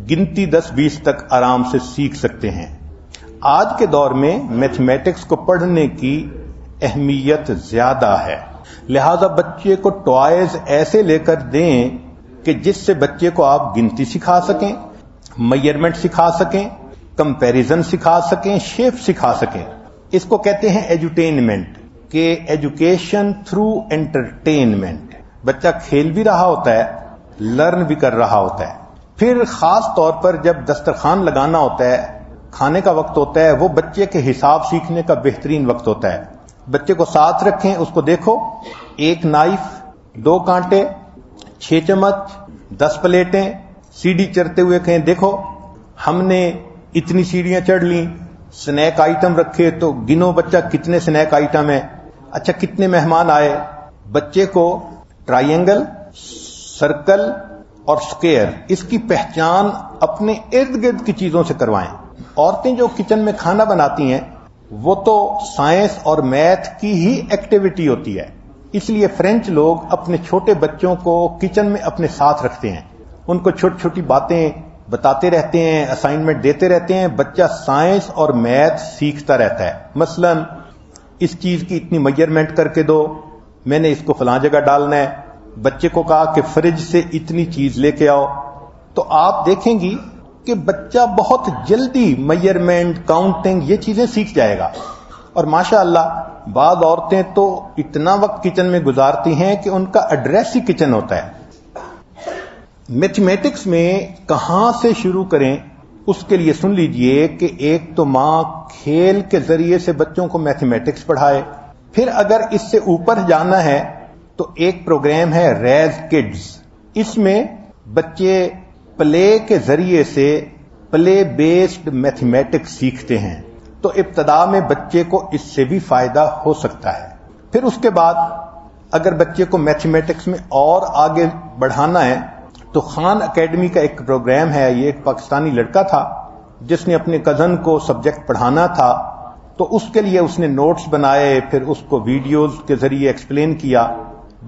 گنتی 10-20 تک آرام سے سیکھ سکتے ہیں. آج کے دور میں میتھمیٹکس کو پڑھنے کی اہمیت زیادہ ہے، لہذا بچے کو ٹوائز ایسے لے کر دیں کہ جس سے بچے کو آپ گنتی سکھا سکیں، میئرمنٹ سکھا سکیں، کمپیریزن سکھا سکیں، شیپ سکھا سکیں. اس کو کہتے ہیں ایجوٹینمنٹ، کہ ایجوکیشن تھرو انٹرٹینمنٹ. بچہ کھیل بھی رہا ہوتا ہے، لرن بھی کر رہا ہوتا ہے. پھر خاص طور پر جب دسترخوان لگانا ہوتا ہے، کھانے کا وقت ہوتا ہے، وہ بچے کے حساب سیکھنے کا بہترین وقت ہوتا ہے. بچے کو ساتھ رکھیں، اس کو دیکھو، 1 نائف، 2 کانٹے، 6 چمچ، 10 پلیٹیں، سیڑھی چڑھتے ہوئے کہیں دیکھو ہم نے اتنی سیڑھیاں چڑھ لیں. سنیک آئٹم رکھے تو گنو بچہ کتنے سنیک آئٹم ہیں. اچھا کتنے مہمان آئے. بچے کو ٹرائنگل، سرکل اور سکوئر اس کی پہچان اپنے ارد گرد کی چیزوں سے کروائیں. عورتیں جو کچن میں کھانا بناتی ہیں وہ تو سائنس اور میتھ کی ہی ایکٹیویٹی ہوتی ہے. اس لیے فرینچ لوگ اپنے چھوٹے بچوں کو کچن میں اپنے ساتھ رکھتے ہیں، ان کو چھوٹی چھوٹی باتیں بتاتے رہتے ہیں، اسائنمنٹ دیتے رہتے ہیں. بچہ سائنس اور میتھ سیکھتا رہتا ہے. مثلا اس چیز کی اتنی میئرمنٹ کر کے دو، میں نے اس کو فلاں جگہ ڈالنا ہے. بچے کو کہا کہ فریج سے اتنی چیز لے کے آؤ، تو آپ دیکھیں گی کہ بچہ بہت جلدی میئرمنٹ، کاؤنٹنگ یہ چیزیں سیکھ جائے گا. اور ماشاءاللہ بعض عورتیں تو اتنا وقت کچن میں گزارتی ہیں کہ ان کا ایڈریس ہی کچن ہوتا ہے. میتھمیٹکس میں کہاں سے شروع کریں اس کے لیے سن لیجئے کہ ایک تو ماں کھیل کے ذریعے سے بچوں کو میتھمیٹکس پڑھائے. پھر اگر اس سے اوپر جانا ہے تو ایک پروگرام ہے ریز کڈز. اس میں بچے پلے کے ذریعے سے پلے بیسڈ میتھمیٹکس سیکھتے ہیں. تو ابتدا میں بچے کو اس سے بھی فائدہ ہو سکتا ہے. پھر اس کے بعد اگر بچے کو میتھمیٹکس میں اور آگے بڑھانا ہے تو خان اکیڈمی کا ایک پروگرام ہے. یہ ایک پاکستانی لڑکا تھا جس نے اپنے کزن کو سبجیکٹ پڑھانا تھا، تو اس کے لیے اس نے نوٹس بنائے، پھر اس کو ویڈیوز کے ذریعے ایکسپلین کیا.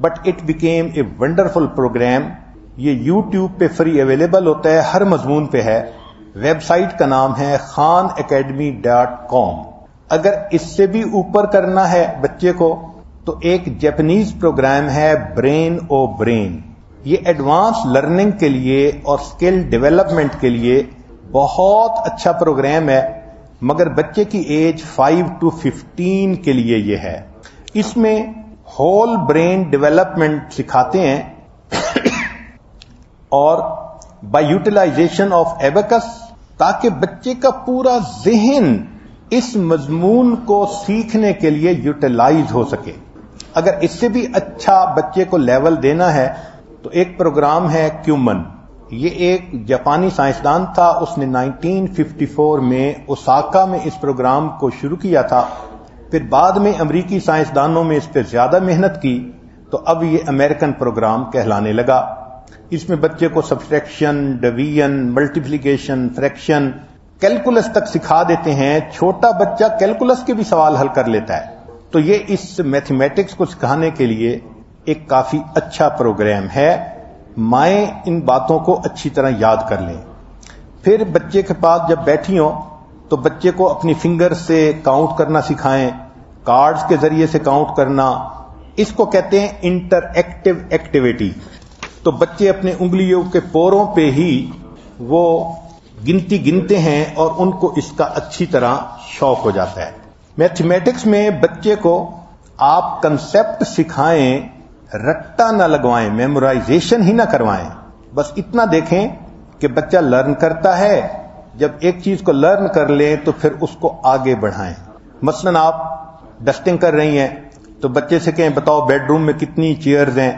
But it became a wonderful program. یہ یوٹیوب پہ فری اویلیبل ہوتا ہے، ہر مضمون پہ ہے. ویب سائٹ کا نام ہے khanacademy.com. اگر اس سے بھی اوپر کرنا ہے بچے کو تو ایک جاپنیز پروگرام ہے برین او برین. یہ ایڈوانس لرننگ کے لیے اور سکل ڈیولپمنٹ کے لیے بہت اچھا پروگرام ہے. مگر بچے کی ایج 5 to 15 کے لیے یہ ہے. اس میں ہول برین ڈیولپمنٹ سکھاتے ہیں اور بائی یوٹیلائزیشن آف ایبیکس، تاکہ بچے کا پورا ذہن اس مضمون کو سیکھنے کے لیے یوٹیلائز ہو سکے. اگر اس سے بھی اچھا بچے کو لیول دینا ہے تو ایک پروگرام ہے کیومن. یہ ایک جاپانی سائنسدان تھا، اس نے 1954 میں اوساکا میں اس پروگرام کو شروع کیا تھا. پھر بعد میں امریکی سائنسدانوں میں اس پہ زیادہ محنت کی تو اب یہ امریکن پروگرام کہلانے لگا. اس میں بچے کو subtraction, division, multiplication, friction, calculus تک سکھا دیتے ہیں. چھوٹا بچہ کیلکولس کے بھی سوال حل کر لیتا ہے. تو یہ اس میتھمیٹکس کو سکھانے کے لیے ایک کافی اچھا پروگرام ہے. مائیں ان باتوں کو اچھی طرح یاد کر لیں. پھر بچے کے پاس جب بیٹھی ہوں تو بچے کو اپنی فنگر سے کاؤنٹ کرنا سکھائیں، کارڈز کے ذریعے سے کاؤنٹ کرنا. اس کو کہتے ہیں انٹر ایکٹیو ایکٹیویٹی. تو بچے اپنے انگلیوں کے پوروں پہ ہی وہ گنتی گنتے ہیں اور ان کو اس کا اچھی طرح شوق ہو جاتا ہے. میتھمیٹکس میں بچے کو آپ کنسپٹ سکھائیں، رٹا نہ لگوائیں، میمورائزیشن ہی نہ کروائیں. بس اتنا دیکھیں کہ بچہ لرن کرتا ہے. جب ایک چیز کو لرن کر لیں تو پھر اس کو آگے بڑھائیں. مثلا آپ ڈسٹنگ کر رہی ہیں تو بچے سے کہیں بتاؤ بیڈ روم میں کتنی چیئرز ہیں،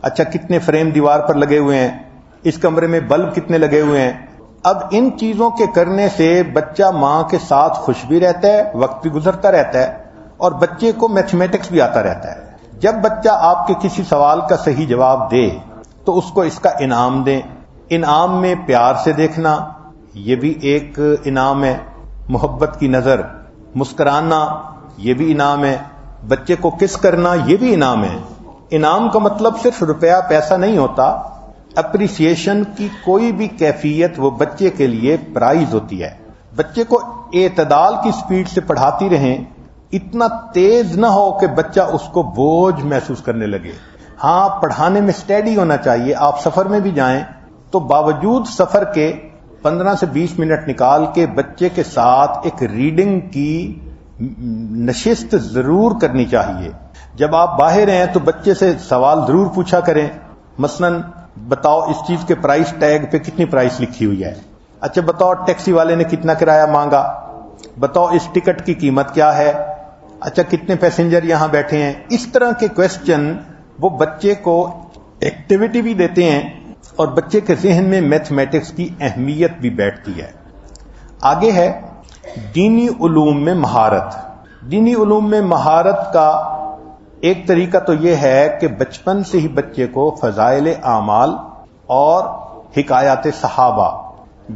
اچھا کتنے فریم دیوار پر لگے ہوئے ہیں، اس کمرے میں بلب کتنے لگے ہوئے ہیں. اب ان چیزوں کے کرنے سے بچہ ماں کے ساتھ خوش بھی رہتا ہے، وقت بھی گزرتا رہتا ہے اور بچے کو میتھمیٹکس بھی آتا رہتا ہے. جب بچہ آپ کے کسی سوال کا صحیح جواب دے تو اس کو اس کا انعام دیں. انعام میں پیار سے دیکھنا یہ بھی ایک انعام ہے، محبت کی نظر، مسکرانا یہ بھی انعام ہے، بچے کو کس کرنا یہ بھی انعام ہے. انعام کا مطلب صرف روپیہ پیسہ نہیں ہوتا. اپریسیشن کی کوئی بھی کیفیت وہ بچے کے لیے پرائز ہوتی ہے. بچے کو اعتدال کی سپیڈ سے پڑھاتی رہیں، اتنا تیز نہ ہو کہ بچہ اس کو بوجھ محسوس کرنے لگے. ہاں پڑھانے میں سٹیڈی ہونا چاہیے. آپ سفر میں بھی جائیں تو باوجود سفر کے 15 سے 20 منٹ نکال کے بچے کے ساتھ ایک ریڈنگ کی نشست ضرور کرنی چاہیے. جب آپ باہر ہیں تو بچے سے سوال ضرور پوچھا کریں. مثلا بتاؤ اس چیز کے پرائس ٹیگ پہ کتنی پرائس لکھی ہوئی ہے، اچھا بتاؤ ٹیکسی والے نے کتنا کرایہ مانگا، بتاؤ اس ٹکٹ کی قیمت کیا ہے، اچھا کتنے پیسنجر یہاں بیٹھے ہیں. اس طرح کے کویسچن وہ بچے کو ایکٹیویٹی بھی دیتے ہیں اور بچے کے ذہن میں میتھمیٹکس کی اہمیت بھی بیٹھتی ہے. آگے ہے دینی علوم میں مہارت. دینی علوم میں مہارت کا ایک طریقہ تو یہ ہے کہ بچپن سے ہی بچے کو فضائل اعمال اور حکایات صحابہ،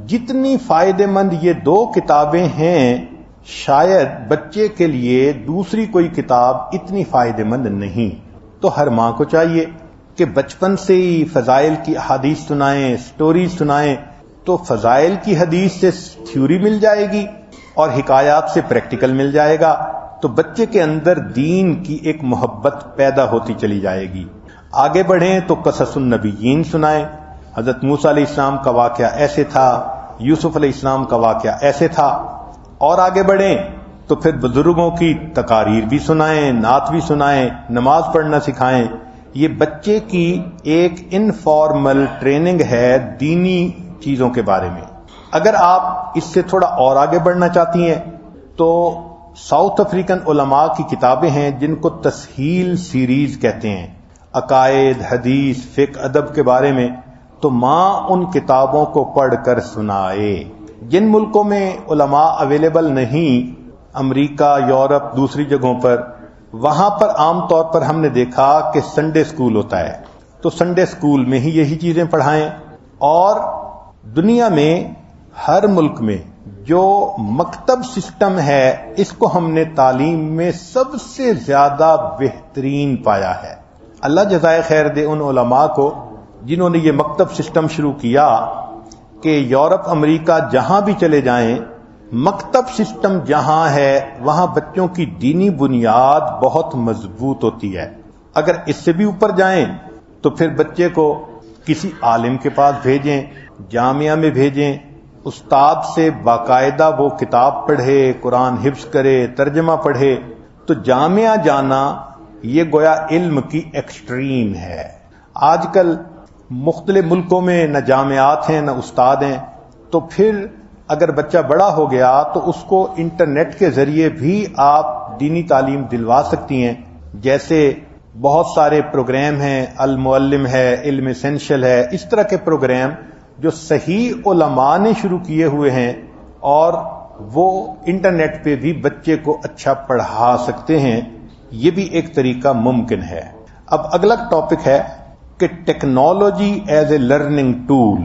جتنی فائدہ مند یہ دو کتابیں ہیں شاید بچے کے لیے دوسری کوئی کتاب اتنی فائدہ مند نہیں. تو ہر ماں کو چاہیے کہ بچپن سے ہی فضائل کی احادیث سنائیں، سٹوریز سنائیں. تو فضائل کی حدیث سے تھیوری مل جائے گی اور حکایات سے پریکٹیکل مل جائے گا. تو بچے کے اندر دین کی ایک محبت پیدا ہوتی چلی جائے گی. آگے بڑھیں تو قصص النبیین سنائیں. حضرت موسیٰ علیہ السلام کا واقعہ ایسے تھا، یوسف علیہ السلام کا واقعہ ایسے تھا. اور آگے بڑھیں تو پھر بزرگوں کی تقاریر بھی سنائیں، نعت بھی سنائیں، نماز پڑھنا سکھائیں. یہ بچے کی ایک انفارمل ٹریننگ ہے دینی چیزوں کے بارے میں. اگر آپ اس سے تھوڑا اور آگے بڑھنا چاہتی ہیں تو ساؤتھ افریقن علماء کی کتابیں ہیں جن کو تسہیل سیریز کہتے ہیں، عقائد، حدیث، فقہ، ادب کے بارے میں. تو ماں ان کتابوں کو پڑھ کر سنائے. جن ملکوں میں علماء اویلیبل نہیں، امریکہ، یورپ، دوسری جگہوں پر، وہاں پر عام طور پر ہم نے دیکھا کہ سنڈے سکول ہوتا ہے. تو سنڈے سکول میں ہی یہی چیزیں پڑھائیں. اور دنیا میں ہر ملک میں جو مکتب سسٹم ہے اس کو ہم نے تعلیم میں سب سے زیادہ بہترین پایا ہے. اللہ جزائے خیر دے ان علماء کو جنہوں نے یہ مکتب سسٹم شروع کیا کہ یورپ، امریکہ جہاں بھی چلے جائیں، مکتب سسٹم جہاں ہے وہاں بچوں کی دینی بنیاد بہت مضبوط ہوتی ہے. اگر اس سے بھی اوپر جائیں تو پھر بچے کو کسی عالم کے پاس بھیجیں، جامعہ میں بھیجیں، استاد سے باقاعدہ وہ کتاب پڑھے، قرآن حفظ کرے، ترجمہ پڑھے، تو جامعہ جانا یہ گویا علم کی ایکسٹریم ہے۔ آج کل مختلف ملکوں میں نہ جامعات ہیں نہ استاد ہیں، تو پھر اگر بچہ بڑا ہو گیا تو اس کو انٹرنیٹ کے ذریعے بھی آپ دینی تعلیم دلوا سکتی ہیں۔ جیسے بہت سارے پروگرام ہیں، المعلم ہے، علم اسینشل ہے، اس طرح کے پروگرام جو صحیح علماء نے شروع کیے ہوئے ہیں، اور وہ انٹرنیٹ پہ بھی بچے کو اچھا پڑھا سکتے ہیں۔ یہ بھی ایک طریقہ ممکن ہے۔ اب اگلا ٹاپک ہے کہ technology as a learning tool.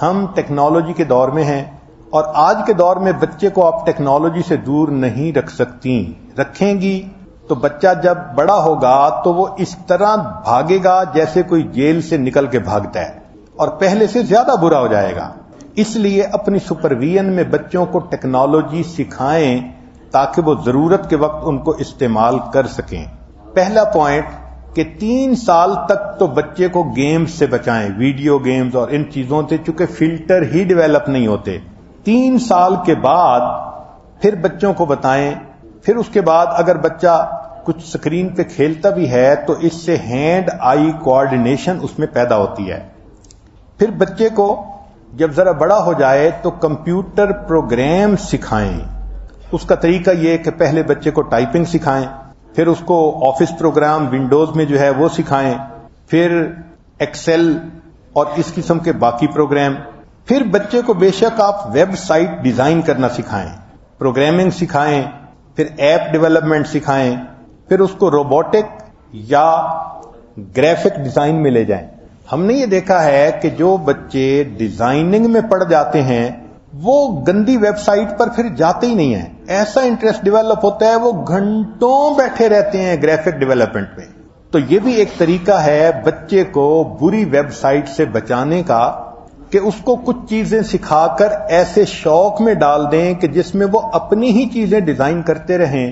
ہم ٹیکنالوجی کے دور میں ہیں، اور آج کے دور میں بچے کو آپ ٹیکنالوجی سے دور نہیں رکھ سکتی۔ رکھیں گی تو بچہ جب بڑا ہوگا تو وہ اس طرح بھاگے گا جیسے کوئی جیل سے نکل کے بھاگتا ہے، اور پہلے سے زیادہ برا ہو جائے گا۔ اس لیے اپنی سپرویژن میں بچوں کو ٹیکنالوجی سکھائیں تاکہ وہ ضرورت کے وقت ان کو استعمال کر سکیں۔ پہلا پوائنٹ کہ 3 سال تک تو بچے کو گیمز سے بچائیں، ویڈیو گیمز اور ان چیزوں سے، چونکہ فلٹر ہی ڈیولپ نہیں ہوتے۔ 3 سال کے بعد پھر بچوں کو بتائیں۔ پھر اس کے بعد اگر بچہ کچھ سکرین پہ کھیلتا بھی ہے تو اس سے ہینڈ آئی کوآرڈینیشن اس میں پیدا ہوتی ہے۔ پھر بچے کو جب ذرا بڑا ہو جائے تو کمپیوٹر پروگرام سکھائیں۔ اس کا طریقہ یہ کہ پہلے بچے کو ٹائپنگ سکھائیں، پھر اس کو آفس پروگرام ونڈوز میں جو ہے وہ سکھائیں، پھر ایکسل اور اس قسم کے باقی پروگرام۔ پھر بچے کو بے شک آپ ویب سائٹ ڈیزائن کرنا سکھائیں، پروگرامنگ سکھائیں، پھر ایپ ڈیولپمنٹ سکھائیں، پھر اس کو روبوٹک یا گرافک ڈیزائن میں لے جائیں۔ ہم نے یہ دیکھا ہے کہ جو بچے ڈیزائننگ میں پڑ جاتے ہیں وہ گندی ویب سائٹ پر پھر جاتے ہی نہیں ہیں۔ ایسا انٹرسٹ ڈیولپ ہوتا ہے وہ گھنٹوں بیٹھے رہتے ہیں گرافک ڈیولپمنٹ میں۔ تو یہ بھی ایک طریقہ ہے بچے کو بری ویب سائٹ سے بچانے کا کہ اس کو کچھ چیزیں سکھا کر ایسے شوق میں ڈال دیں کہ جس میں وہ اپنی ہی چیزیں ڈیزائن کرتے رہیں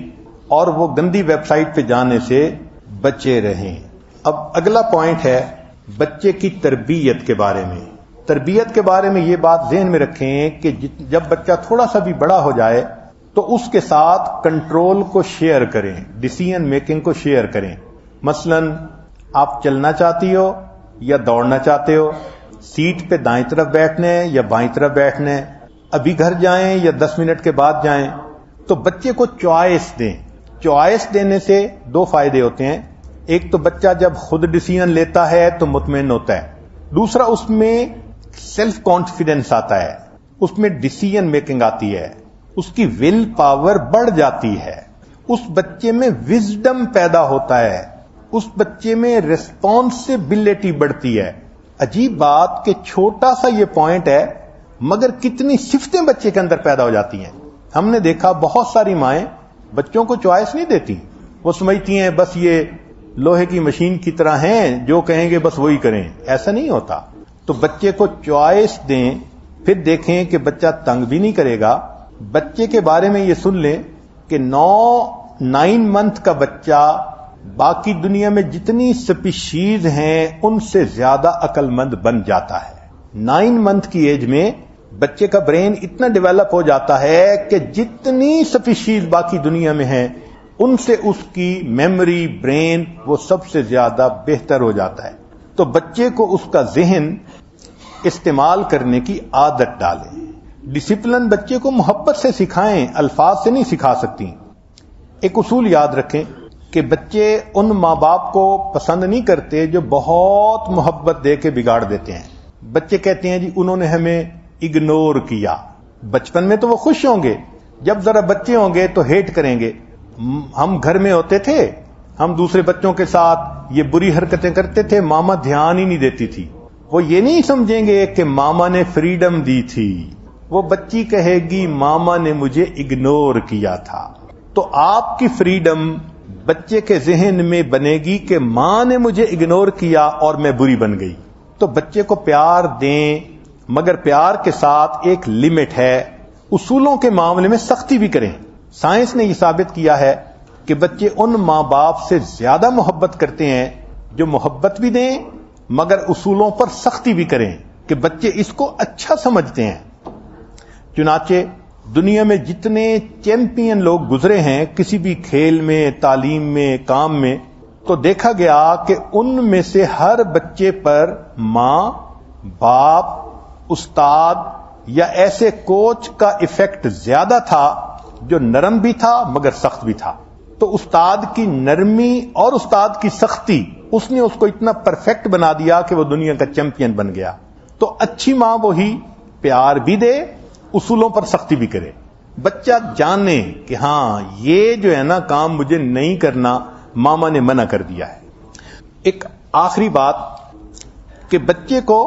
اور وہ گندی ویب سائٹ پہ جانے سے بچے رہیں۔ اب اگلا پوائنٹ ہے بچے کی تربیت کے بارے میں۔ تربیت کے بارے میں یہ بات ذہن میں رکھیں کہ جب بچہ تھوڑا سا بھی بڑا ہو جائے تو اس کے ساتھ کنٹرول کو شیئر کریں، ڈیسیژن میکنگ کو شیئر کریں۔ مثلا آپ چلنا چاہتی ہو یا دوڑنا چاہتے ہو، سیٹ پہ دائیں طرف بیٹھنے یا بائیں طرف بیٹھنے، ابھی گھر جائیں یا 10 منٹ کے بعد جائیں، تو بچے کو چوائس دیں۔ چوائس دینے سے 2 فائدے ہوتے ہیں۔ ایک تو بچہ جب خود ڈیسیژن لیتا ہے تو مطمئن ہوتا ہے، دوسرا اس میں سیلف کانفیڈنس آتا ہے، اس میں ڈیسیژن میکنگ آتی ہے، اس کی ول پاور بڑھ جاتی ہے، اس بچے میں وزڈم پیدا ہوتا ہے، اس بچے میں ریسپانسبلٹی بڑھتی ہے۔ عجیب بات کہ چھوٹا سا یہ پوائنٹ ہے مگر کتنی صفتیں بچے کے اندر پیدا ہو جاتی ہیں۔ ہم نے دیکھا بہت ساری مائیں بچوں کو چوائس نہیں دیتی، وہ سمجھتی ہیں بس یہ لوہے کی مشین کی طرح ہیں، جو کہیں گے بس وہی کریں۔ ایسا نہیں ہوتا۔ تو بچے کو چوائس دیں، پھر دیکھیں کہ بچہ تنگ بھی نہیں کرے گا۔ بچے کے بارے میں یہ سن لیں کہ 9 منتھ کا بچہ باقی دنیا میں جتنی سپیشیز ہیں ان سے زیادہ عقل مند بن جاتا ہے۔ 9 منتھ کی ایج میں بچے کا برین اتنا ڈیولپ ہو جاتا ہے کہ جتنی سپیشیز باقی دنیا میں ہیں ان سے اس کی میموری، برین وہ سب سے زیادہ بہتر ہو جاتا ہے۔ تو بچے کو اس کا ذہن استعمال کرنے کی عادت ڈالیں۔ ڈسپلن بچے کو محبت سے سکھائیں، الفاظ سے نہیں سکھا سکتی۔ ایک اصول یاد رکھیں کہ بچے ان ماں باپ کو پسند نہیں کرتے جو بہت محبت دے کے بگاڑ دیتے ہیں۔ بچے کہتے ہیں جی انہوں نے ہمیں اگنور کیا۔ بچپن میں تو وہ خوش ہوں گے، جب ذرا بچے ہوں گے تو ہیٹ کریں گے۔ ہم گھر میں ہوتے تھے، ہم دوسرے بچوں کے ساتھ یہ بری حرکتیں کرتے تھے، ماما دھیان ہی نہیں دیتی تھی۔ وہ یہ نہیں سمجھیں گے کہ ماما نے فریڈم دی تھی، وہ بچی کہے گی ماما نے مجھے اگنور کیا تھا۔ تو آپ کی فریڈم بچے کے ذہن میں بنے گی کہ ماں نے مجھے اگنور کیا اور میں بری بن گئی۔ تو بچے کو پیار دیں، مگر پیار کے ساتھ ایک لمٹ ہے۔ اصولوں کے معاملے میں سختی بھی کریں۔ سائنس نے یہ ثابت کیا ہے کہ بچے ان ماں باپ سے زیادہ محبت کرتے ہیں جو محبت بھی دیں مگر اصولوں پر سختی بھی کریں، کہ بچے اس کو اچھا سمجھتے ہیں۔ چنانچہ دنیا میں جتنے چیمپئن لوگ گزرے ہیں کسی بھی کھیل میں، تعلیم میں، کام میں، تو دیکھا گیا کہ ان میں سے ہر بچے پر ماں، باپ، استاد یا ایسے کوچ کا ایفیکٹ زیادہ تھا جو نرم بھی تھا مگر سخت بھی تھا. تو استاد کی نرمی اور استاد کی سختی اس نے اس کو اتنا پرفیکٹ بنا دیا کہ وہ دنیا کا چیمپئن بن گیا. تو اچھی ماں وہی پیار بھی دے، اصولوں پر سختی بھی کرے. بچہ جانے کہ ہاں یہ جو ہے نا کام مجھے نہیں کرنا، ماما نے منع کر دیا ہے. ایک آخری بات کہ بچے کو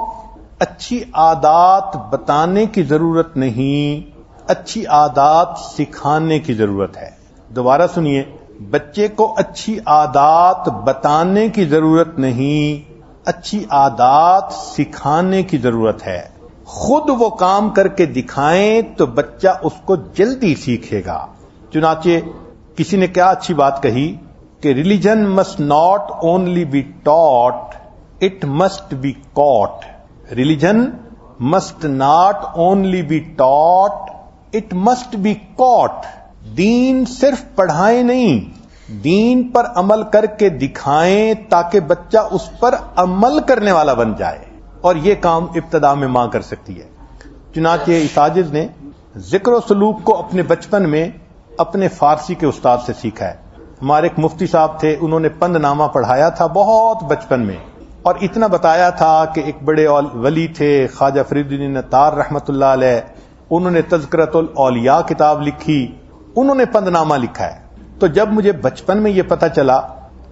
اچھی عادات بتانے کی ضرورت نہیں، اچھی عادات سکھانے کی ضرورت ہے. دوبارہ سنیے، بچے کو اچھی عادات بتانے کی ضرورت نہیں، اچھی عادات سکھانے کی ضرورت ہے. خود وہ کام کر کے دکھائیں تو بچہ اس کو جلدی سیکھے گا. چنانچہ کسی نے کیا اچھی بات کہی کہ religion must not only be taught, it must be caught. Religion must not only be taught, it must be caught. دین صرف پڑھائیں نہیں، دین پر عمل کر کے دکھائیں تاکہ بچہ اس پر عمل کرنے والا بن جائے. اور یہ کام ابتدا میں ماں کر سکتی ہے. چنانچہ اس عاجز نے ذکر و سلوک کو اپنے بچپن میں اپنے فارسی کے استاد سے سیکھا ہے. ہمارے ایک مفتی صاحب تھے، انہوں نے پند نامہ پڑھایا تھا بہت بچپن میں، اور اتنا بتایا تھا کہ ایک بڑے ولی تھے خواجہ فرید الدین عطار رحمۃ اللہ علیہ، انہوں نے تذکرۃ الاولیاء کتاب لکھی، انہوں نے پند نامہ لکھا ہے. تو جب مجھے بچپن میں یہ پتہ چلا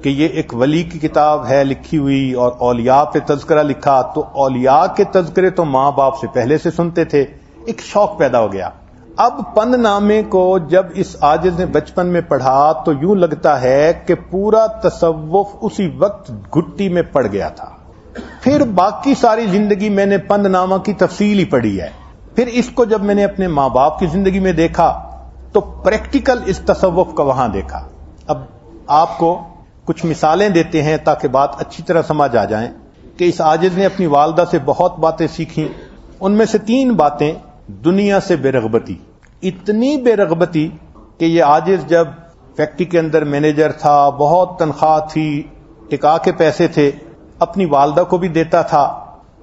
کہ یہ ایک ولی کی کتاب ہے لکھی ہوئی اور اولیاء پہ تذکرہ لکھا، تو اولیاء کے تذکرے تو ماں باپ سے پہلے سے سنتے تھے، ایک شوق پیدا ہو گیا. اب پند نامے کو جب اس عاجز نے بچپن میں پڑھا تو یوں لگتا ہے کہ پورا تصوف اسی وقت گھٹی میں پڑ گیا تھا. پھر باقی ساری زندگی میں نے پند نامہ کی تفصیل ہی پڑھی ہے. پھر اس کو جب میں نے اپنے ماں باپ کی زندگی میں دیکھا تو پریکٹیکل اس تصوف کا وہاں دیکھا. اب آپ کو کچھ مثالیں دیتے ہیں تاکہ بات اچھی طرح سمجھ آ جائیں کہ اس عاجز نے اپنی والدہ سے بہت باتیں سیکھیں. ان میں سے 3 باتیں: دنیا سے بے رغبتی. اتنی بے رغبتی کہ یہ عاجز جب فیکٹری کے اندر مینیجر تھا، بہت تنخواہ تھی، ٹکا کے پیسے تھے، اپنی والدہ کو بھی دیتا تھا.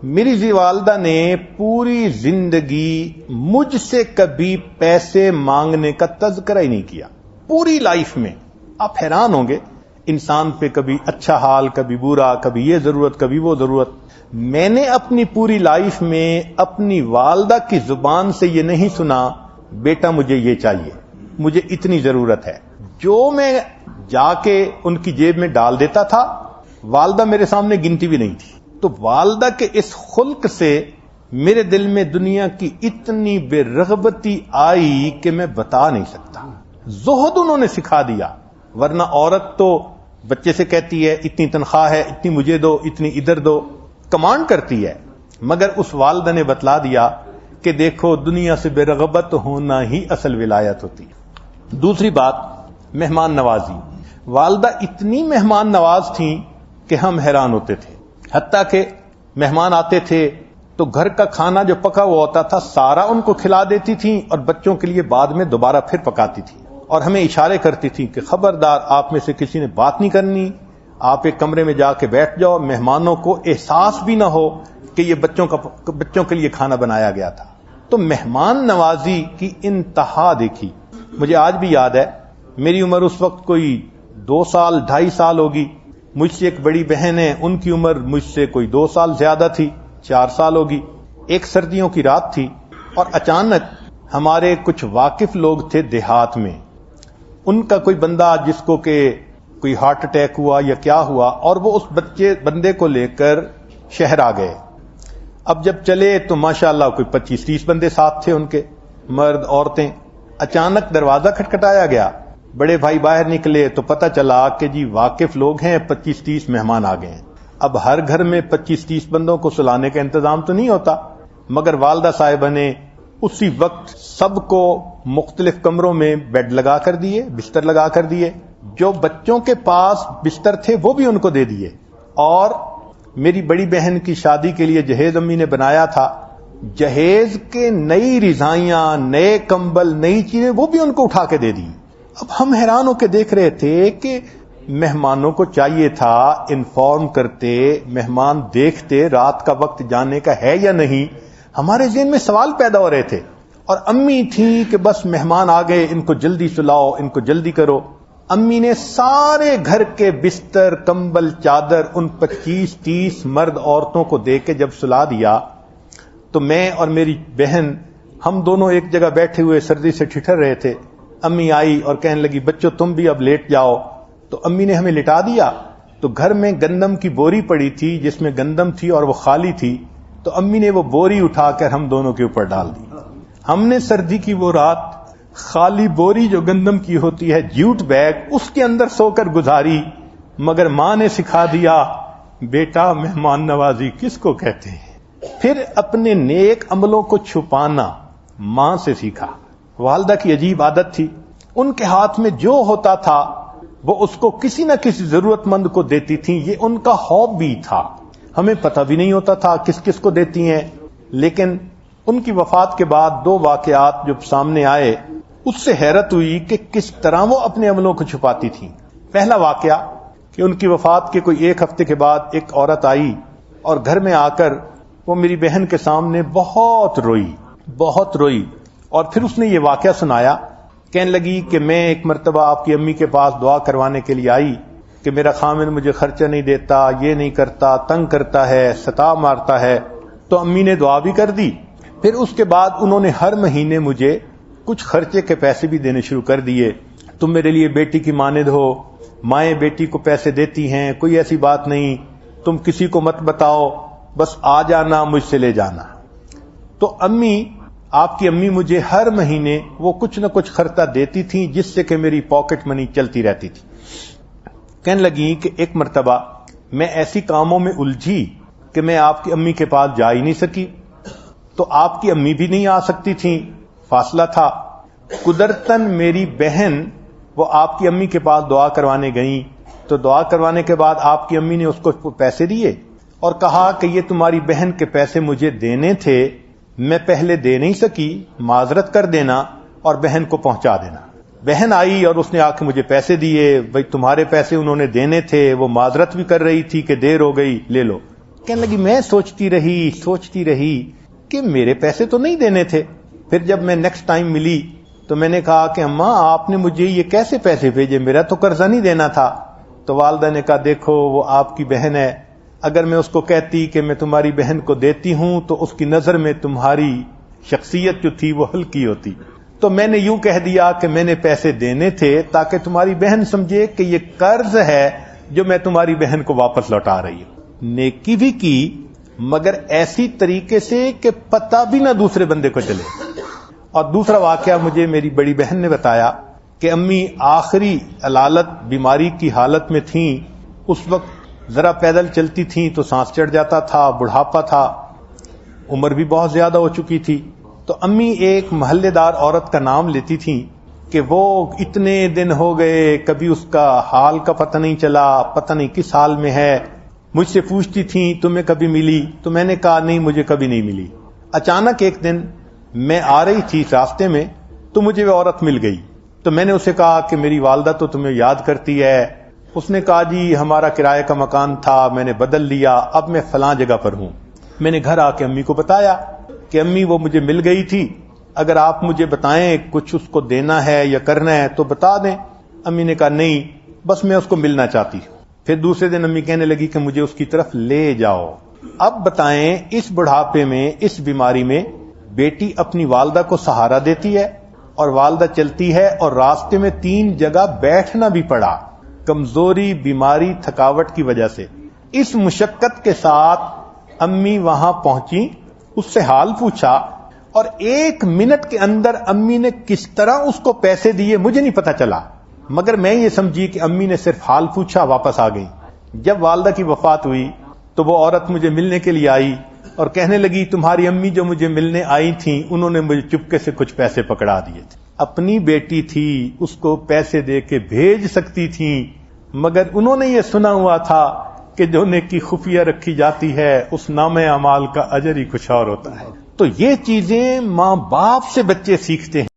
میری والدہ نے پوری زندگی مجھ سے کبھی پیسے مانگنے کا تذکرہ ہی نہیں کیا، پوری لائف میں. آپ حیران ہوں گے، انسان پہ کبھی اچھا حال، کبھی برا، کبھی یہ ضرورت، کبھی وہ ضرورت. میں نے اپنی پوری لائف میں اپنی والدہ کی زبان سے یہ نہیں سنا بیٹا مجھے یہ چاہیے، مجھے اتنی ضرورت ہے. جو میں جا کے ان کی جیب میں ڈال دیتا تھا والدہ میرے سامنے گنتی بھی نہیں تھی. تو والدہ کے اس خلق سے میرے دل میں دنیا کی اتنی بے رغبتی آئی کہ میں بتا نہیں سکتا. زہد انہوں نے سکھا دیا. ورنہ عورت تو بچے سے کہتی ہے اتنی تنخواہ ہے، اتنی مجھے دو، اتنی ادھر دو، کمانڈ کرتی ہے. مگر اس والدہ نے بتلا دیا کہ دیکھو دنیا سے بے رغبت ہونا ہی اصل ولایت ہوتی ہے. دوسری بات، مہمان نوازی. والدہ اتنی مہمان نواز تھیں کہ ہم حیران ہوتے تھے. حتیٰ کہ مہمان آتے تھے تو گھر کا کھانا جو پکا ہوا ہوتا تھا سارا ان کو کھلا دیتی تھیں اور بچوں کے لیے بعد میں دوبارہ پھر پکاتی تھی. اور ہمیں اشارے کرتی تھی کہ خبردار آپ میں سے کسی نے بات نہیں کرنی، آپ ایک کمرے میں جا کے بیٹھ جاؤ، مہمانوں کو احساس بھی نہ ہو کہ یہ بچوں کے لیے کھانا بنایا گیا تھا. تو مہمان نوازی کی انتہا دیکھی. مجھے آج بھی یاد ہے، میری عمر اس وقت کوئی 2 سال 2.5 سال ہوگی. مجھ سے ایک بڑی بہن ہے، ان کی عمر مجھ سے کوئی 2 سال زیادہ تھی، 4 سال ہوگی. ایک سردیوں کی رات تھی اور اچانک ہمارے کچھ واقف لوگ تھے دیہات میں، ان کا کوئی بندہ جس کو کہ کوئی ہارٹ اٹیک ہوا یا کیا ہوا، اور وہ اس بندے کو لے کر شہر آ گئے. اب جب چلے تو ماشاءاللہ کوئی 25-30 بندے ساتھ تھے ان کے، مرد عورتیں. اچانک دروازہ کھٹکھٹایا گیا، بڑے بھائی باہر نکلے تو پتہ چلا کہ جی واقف لوگ ہیں، 25-30 مہمان آ گئے ہیں. اب ہر گھر میں 25-30 بندوں کو سلانے کا انتظام تو نہیں ہوتا، مگر والدہ صاحبہ نے اسی وقت سب کو مختلف کمروں میں بیڈ لگا کر دیے، بستر لگا کر دیے. جو بچوں کے پاس بستر تھے وہ بھی ان کو دے دیے. اور میری بڑی بہن کی شادی کے لیے جہیز امی نے بنایا تھا، جہیز کے نئی رضائیاں، نئے کمبل، نئی چیزیں وہ بھی ان کو اٹھا کے دے دی۔ اب ہم حیران ہو کے دیکھ رہے تھے کہ مہمانوں کو چاہیے تھا انفارم کرتے، مہمان دیکھتے رات کا وقت جانے کا ہے یا نہیں۔ ہمارے ذہن میں سوال پیدا ہو رہے تھے، اور امی تھی کہ بس مہمان آ گئے، ان کو جلدی سلاؤ، ان کو جلدی کرو۔ امی نے سارے گھر کے بستر، کمبل، چادر ان 25-30 مرد عورتوں کو دے کے جب سلا دیا تو میں اور میری بہن ہم دونوں ایک جگہ بیٹھے ہوئے سردی سے ٹھٹر رہے تھے۔ امی آئی اور کہنے لگی بچوں تم بھی اب لیٹ جاؤ، تو امی نے ہمیں لٹا دیا۔ تو گھر میں گندم کی بوری پڑی تھی جس میں گندم تھی اور وہ خالی تھی، تو امی نے وہ بوری اٹھا کر ہم دونوں کے اوپر ڈال دی۔ ہم نے سردی کی وہ رات خالی بوری جو گندم کی ہوتی ہے، جیوٹ بیگ، اس کے اندر سو کر گزاری، مگر ماں نے سکھا دیا بیٹا مہمان نوازی کس کو کہتے ہیں۔ پھر اپنے نیک عملوں کو چھپانا ماں سے سیکھا۔ والدہ کی عجیب عادت تھی، ان کے ہاتھ میں جو ہوتا تھا وہ اس کو کسی نہ کسی ضرورت مند کو دیتی تھیں، یہ ان کا ہابی تھا۔ ہمیں پتہ بھی نہیں ہوتا تھا کس کس کو دیتی ہیں، لیکن ان کی وفات کے بعد 2 واقعات جو سامنے آئے اس سے حیرت ہوئی کہ کس طرح وہ اپنے عملوں کو چھپاتی تھیں۔ پہلا واقعہ کہ ان کی وفات کے کوئی 1 ہفتے کے بعد ایک عورت آئی اور گھر میں آ کر وہ میری بہن کے سامنے بہت روئی، اور پھر اس نے یہ واقعہ سنایا۔ کہنے لگی کہ میں ایک مرتبہ آپ کی امی کے پاس دعا کروانے کے لیے آئی کہ میرا خامن مجھے خرچہ نہیں دیتا، یہ نہیں کرتا، تنگ کرتا ہے، ستا مارتا ہے۔ تو امی نے دعا بھی کر دی۔ پھر اس کے بعد انہوں نے ہر مہینے مجھے کچھ خرچے کے پیسے بھی دینے شروع کر دیے۔ تم میرے لیے بیٹی کی مانند ہو، مائیں بیٹی کو پیسے دیتی ہیں، کوئی ایسی بات نہیں، تم کسی کو مت بتاؤ، بس آ جانا مجھ سے لے جانا۔ تو آپ کی امی مجھے ہر مہینے وہ کچھ نہ کچھ خرچہ دیتی تھیں جس سے کہ میری پاکٹ منی چلتی رہتی تھی۔ کہنے لگی کہ ایک مرتبہ میں ایسی کاموں میں الجھی کہ میں آپ کی امی کے پاس جا ہی نہیں سکی، تو آپ کی امی بھی نہیں آ سکتی تھیں، فاصلہ تھا۔ قدرتاً میری بہن وہ آپ کی امی کے پاس دعا کروانے گئیں، تو دعا کروانے کے بعد آپ کی امی نے اس کو پیسے دیے اور کہا کہ یہ تمہاری بہن کے پیسے مجھے دینے تھے، میں پہلے دے نہیں سکی، معذرت کر دینا اور بہن کو پہنچا دینا۔ بہن آئی اور اس نے آ کے مجھے پیسے دیے، بھئی تمہارے پیسے انہوں نے دینے تھے، وہ معذرت بھی کر رہی تھی کہ دیر ہو گئی، لے لو۔ کہنے لگی میں سوچتی رہی کہ میرے پیسے تو نہیں دینے تھے۔ پھر جب میں نیکسٹ ٹائم ملی تو میں نے کہا کہ اماں آپ نے مجھے یہ کیسے پیسے بھیجے، میرا تو قرضہ نہیں دینا تھا۔ تو والدہ نے کہا دیکھو وہ آپ کی بہن ہے، اگر میں اس کو کہتی کہ میں تمہاری بہن کو دیتی ہوں تو اس کی نظر میں تمہاری شخصیت جو تھی وہ ہلکی ہوتی، تو میں نے یوں کہہ دیا کہ میں نے پیسے دینے تھے تاکہ تمہاری بہن سمجھے کہ یہ قرض ہے جو میں تمہاری بہن کو واپس لوٹا رہی ہوں۔ نیکی بھی کی مگر ایسی طریقے سے کہ پتہ بھی نہ دوسرے بندے کو چلے۔ اور دوسرا واقعہ مجھے میری بڑی بہن نے بتایا کہ امی آخری علالت بیماری کی حالت میں تھیں، اس وقت ذرا پیدل چلتی تھیں تو سانس چڑھ جاتا تھا، بڑھاپا تھا، عمر بھی بہت زیادہ ہو چکی تھی۔ تو امی ایک محلے دار عورت کا نام لیتی تھیں کہ وہ اتنے دن ہو گئے کبھی اس کا حال کا پتہ نہیں چلا، پتہ نہیں کس حال میں ہے۔ مجھ سے پوچھتی تھیں تمہیں کبھی ملی؟ تو میں نے کہا نہیں مجھے کبھی نہیں ملی۔ اچانک ایک دن میں آ رہی تھی راستے میں تو مجھے وہ عورت مل گئی، تو میں نے اسے کہا کہ میری والدہ تو تمہیں یاد کرتی ہے۔ اس نے کہا جی ہمارا کرائے کا مکان تھا، میں نے بدل لیا، اب میں فلاں جگہ پر ہوں۔ میں نے گھر آ کے امی کو بتایا کہ امی وہ مجھے مل گئی تھی، اگر آپ مجھے بتائیں کچھ اس کو دینا ہے یا کرنا ہے تو بتا دیں۔ امی نے کہا نہیں بس میں اس کو ملنا چاہتی ہوں۔ پھر دوسرے دن امی کہنے لگی کہ مجھے اس کی طرف لے جاؤ۔ اب بتائیں اس بڑھاپے میں، اس بیماری میں بیٹی اپنی والدہ کو سہارا دیتی ہے اور والدہ چلتی ہے اور راستے میں 3 جگہ بیٹھنا بھی پڑا، کمزوری، بیماری، تھکاوٹ کی وجہ سے۔ اس مشقت کے ساتھ امی وہاں پہنچی، اس سے حال پوچھا اور 1 منٹ کے اندر امی نے کس طرح اس کو پیسے دیے مجھے نہیں پتا چلا، مگر میں یہ سمجھی کہ امی نے صرف حال پوچھا، واپس آ گئی۔ جب والدہ کی وفات ہوئی تو وہ عورت مجھے ملنے کے لیے آئی اور کہنے لگی تمہاری امی جو مجھے ملنے آئی تھیں انہوں نے مجھے چپکے سے کچھ پیسے پکڑا دیے تھے۔ اپنی بیٹی تھی، اس کو پیسے دے کے بھیج سکتی تھیں، مگر انہوں نے یہ سنا ہوا تھا کہ جو نیکی خفیہ رکھی جاتی ہے اس نامہ اعمال کا اجر ہی کچھ اور ہوتا ہے۔ تو یہ چیزیں ماں باپ سے بچے سیکھتے ہیں.